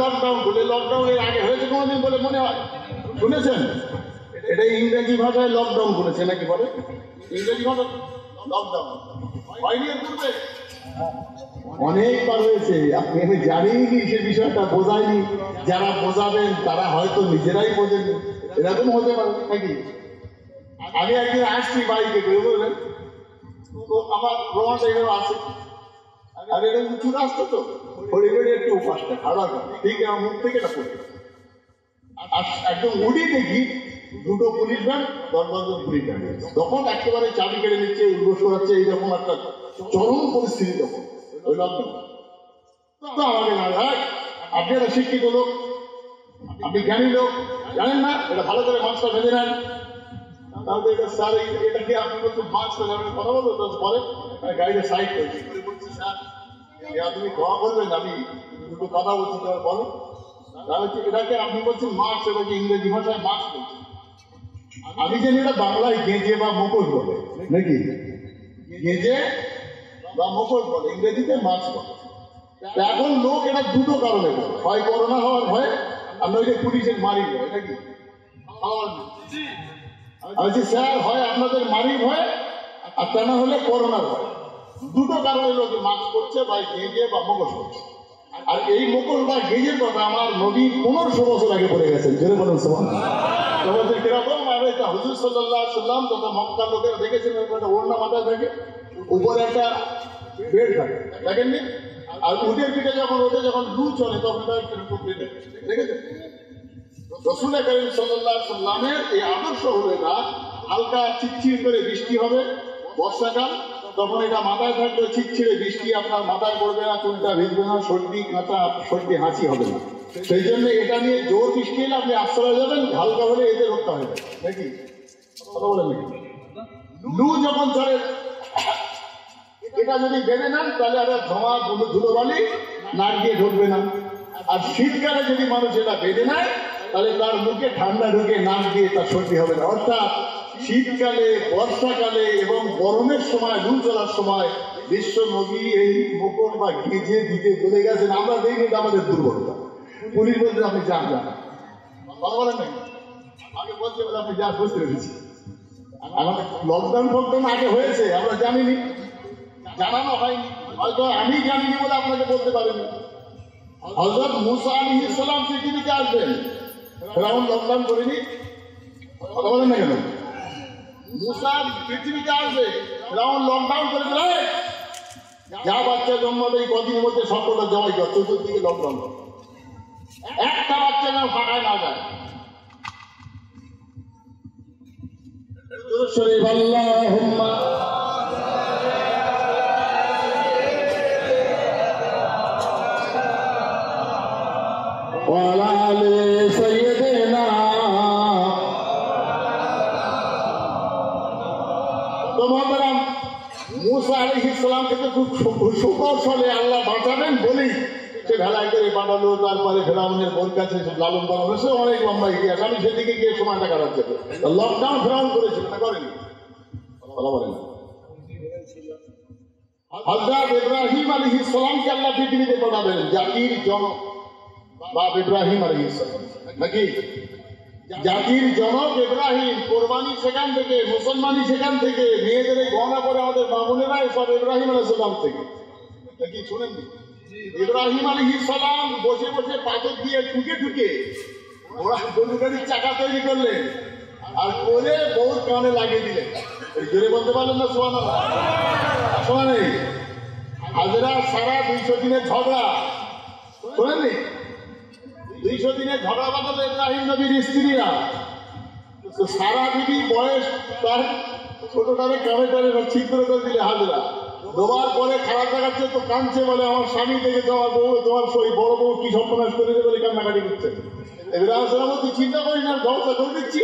লকডাউন করলে, লকডাউনের আগে হয়েছে কোনোদিন বলে মনে হয়? শুনেছেন? এটা ইংরেজি ভাষায় লকডাউন করেছে নাকি বলে? ইংরেজি ভাষা লকডাউন হয়নি এর পূর্বে? অনেকবার হয়েছে। আপনি আমি জানিনি, সে বিষয়টা বোঝায়নি। যারা বোঝাবেন তারা হয়তো নিজেরাই বোঝেন। এরকম হতে পারে নাকি? আমি একদিন আসছি বাইকে করে, বললেন তো আমার প্রমাণটা এখানে আছে। আর এটা উঁচু রাস্তা তো, হরিবেড়ে একটু উপাসটা খারাপ, ঠিক আমার মুখ থেকে এটা পড়ে। আর একদম উড়ি দেখি দুটো পুলিশ ভ্যান, 10-12 পুলিশ ভ্যান, তখন একেবারে চাবি কেড়ে নিচ্ছে, উদ্বোস করাচ্ছে, এইরকম একটা চরম পরিস্থিতি। তখন ওই লকডাউন তো আমাকে না, আপনি একটা শিক্ষিত লোক, আপনি জ্ঞানী লোক, জানেন না এটা ভালো করে মাছটা ভেজে নেন। তাহলে এটা স্যার এটা কি আপনি বলতে মাছটা যাবেন কথা বলবো? তো পরে গাড়িটা সাইড করেছি, বলছি স্যার তুমি ক্ষমা করবেন, আমি দুটো কথা বলছি, তোমার বলো। তাহলে এটাকে আপনি বলছেন মাছ, এটাকে ইংরেজি ভাষায় মাছ বলছেন। আমি জানি এটা বাংলায় গেঁজে বা মুখোশ বলে নাকি? গেঁজে বা মুখোশ বলে, ইংরেজিতে মাছ বলে। এখন লোক এটা দুটো কারণে বলে, হয় করোনা হওয়ার ভয়ে, আর নইলে পুলিশের মারি ভয়। এটা কি আমি স্যার হয় আপনাদের মারি ভয়, আর তা না হলে করোনার ভয়। দুটো কারণে লোক মাছ করছে বা গেঁজে বা মুখোশ করছে। আর এই মুখোশ বা গেঁজের কথা আমার নবী 1500 বছর আগে পড়ে গেছেন। জেনে বলুন সুবহানাল্লাহ। কিরকম ভাবে হুজুর সাল্লাল্লাহু আলাইহি ওয়াসাল্লাম তথা মক্কার লোকেরা দেখেছেন, ওড়না মাথায় থাকে, উপরে একটা বেড থাকে, দেখেননি? আর উটের পিঠে যখন ওঠে, যখন লু চলে তখন দেখেছেন? রাসূল কারীম সাল্লাল্লাহু আলাইহি ওয়াসাল্লামের এই আদর্শ হলো এটা। হালকা চিটচিট করে বৃষ্টি হবে বর্ষাকাল, তখন এটা মাথায় থাকলে চিটচিড়ে বৃষ্টি আপনার মাথায় পড়বে না, চুলটা ভিজবে না, সর্দি কাঁচা, সর্দি হাঁচি হবে না। সেই জন্য এটা নিয়ে জোর বৃষ্টি এলে আপনি আশ্রয় যাবেন, হালকা হলে এতে রোগটা হয়ে যাবে নাকি? কথা বলেন নাকি? লু যখন চলে এটা যদি বেঁধে নেন তাহলে একটা ধোঁয়া ধুলোবালি নাক দিয়ে ঢুকবে না। আর শীতকালে যদি মানুষ এটা বেঁধে নেয় তাহলে তার মুখে ঠান্ডা ঢুকে নাক দিয়ে তার সর্দি হবে না। অর্থাৎ শীতকালে, বর্ষাকালে এবং গরমের সময়, লু চলার সময় বিশ্ব নবী এই মুকুট বা গেঁজে দিতে বলে গেছেন। আমরা দেখি এটা আমাদের দুর্বলতা। পুলিশ বলছে আপনি যান যান, কথা বলেন নাকি? আগে বলছে বলে আপনি যান, বুঝতে পেরেছি। আমাদের লকডাউন ফকডাউন আগে হয়েছে, আমরা জানিনি, জানানো হয়নি, হয়তো আমি জানিনি বলে আপনাকে বলতে পারিনি। হযরত মুসা আলাইহিস সালাম পৃথিবীতে আসবেন, ফেরাউন লকডাউন করেনি, কথা বলেন না কেন? মুসা পৃথিবীতে আসবে, ফেরাউন লকডাউন করে দিলে যা বাচ্চা জন্মাবে এই কদিনের মধ্যে সবকটা জবাই কর, চতুর্দিকে লকডাউন করে, একটা বাচ্চা যেন ফাঁকায় না যায়। শরীফ আল্লাহুম্মা ওয়ালা আলি সাইয়্যিদিনা। তোমাদের মুসা আলাইহিস সালামকে তো খুব সুকৌশলে আল্লাহ বাঁচাবেন বলেই সে ভেলায় করে পাঠালো। তারপরে ফেরাউনের বোন কাছে লালন পালন হয়েছে, অনেক লম্বা ইতিহাস, আমি সেদিকে গিয়ে সময়টা কাটাচ্ছে। লকডাউন ফেরাউন করেছিল না, করেনি? কথা বলেন। হযরত ইব্রাহিম আলাইহিস সালামকে আল্লাহ পৃথিবীতে পাঠাবেন, জাতির জনক বাপ ইব্রাহিম আলাইহিস সালাম নাকি? জাতির জনক ইব্রাহিম, কোরবানি সেখান থেকে, মুসলমানি সেখান থেকে, মেয়েদের গহনা করে আমাদের বামুনেরা সব ইব্রাহিম আলাইহিস সালাম থেকে নাকি? শুনেননি? ইব্রাহিম আলাইহিস সালাম বসে বসে পাথর দিয়ে ঠুকে ঠুকে ওরা গরু গাড়ির চাকা তৈরি করলেন, আর করে বউর কানে লাগিয়ে দিলেন। জোরে বলতে পারলেন না সুবহানাল্লাহ? শোনা নেই? হাজরা সারা 200 দিনের ঝগড়া, শোনেননি? 200 দিনের ঝগড়া বাঁধালো ইব্রাহিম নবীর স্ত্রীরা। সারা বিবি বয়স তার ছোটটারে কানে টানে ছিদ্র করে দিলে হাজরা, ডোবার পরে খারাপ দেখাচ্ছে তো কাঁদছে, বলে আমার স্বামী থেকে যাওয়ার বউ, তোমার সই বড় বউ কি সর্বনাশ করে বলে কান্নাকাটি করছে। এবার আসলে তুই চিন্তা করিস না, ব্যবস্থা করে দিচ্ছি।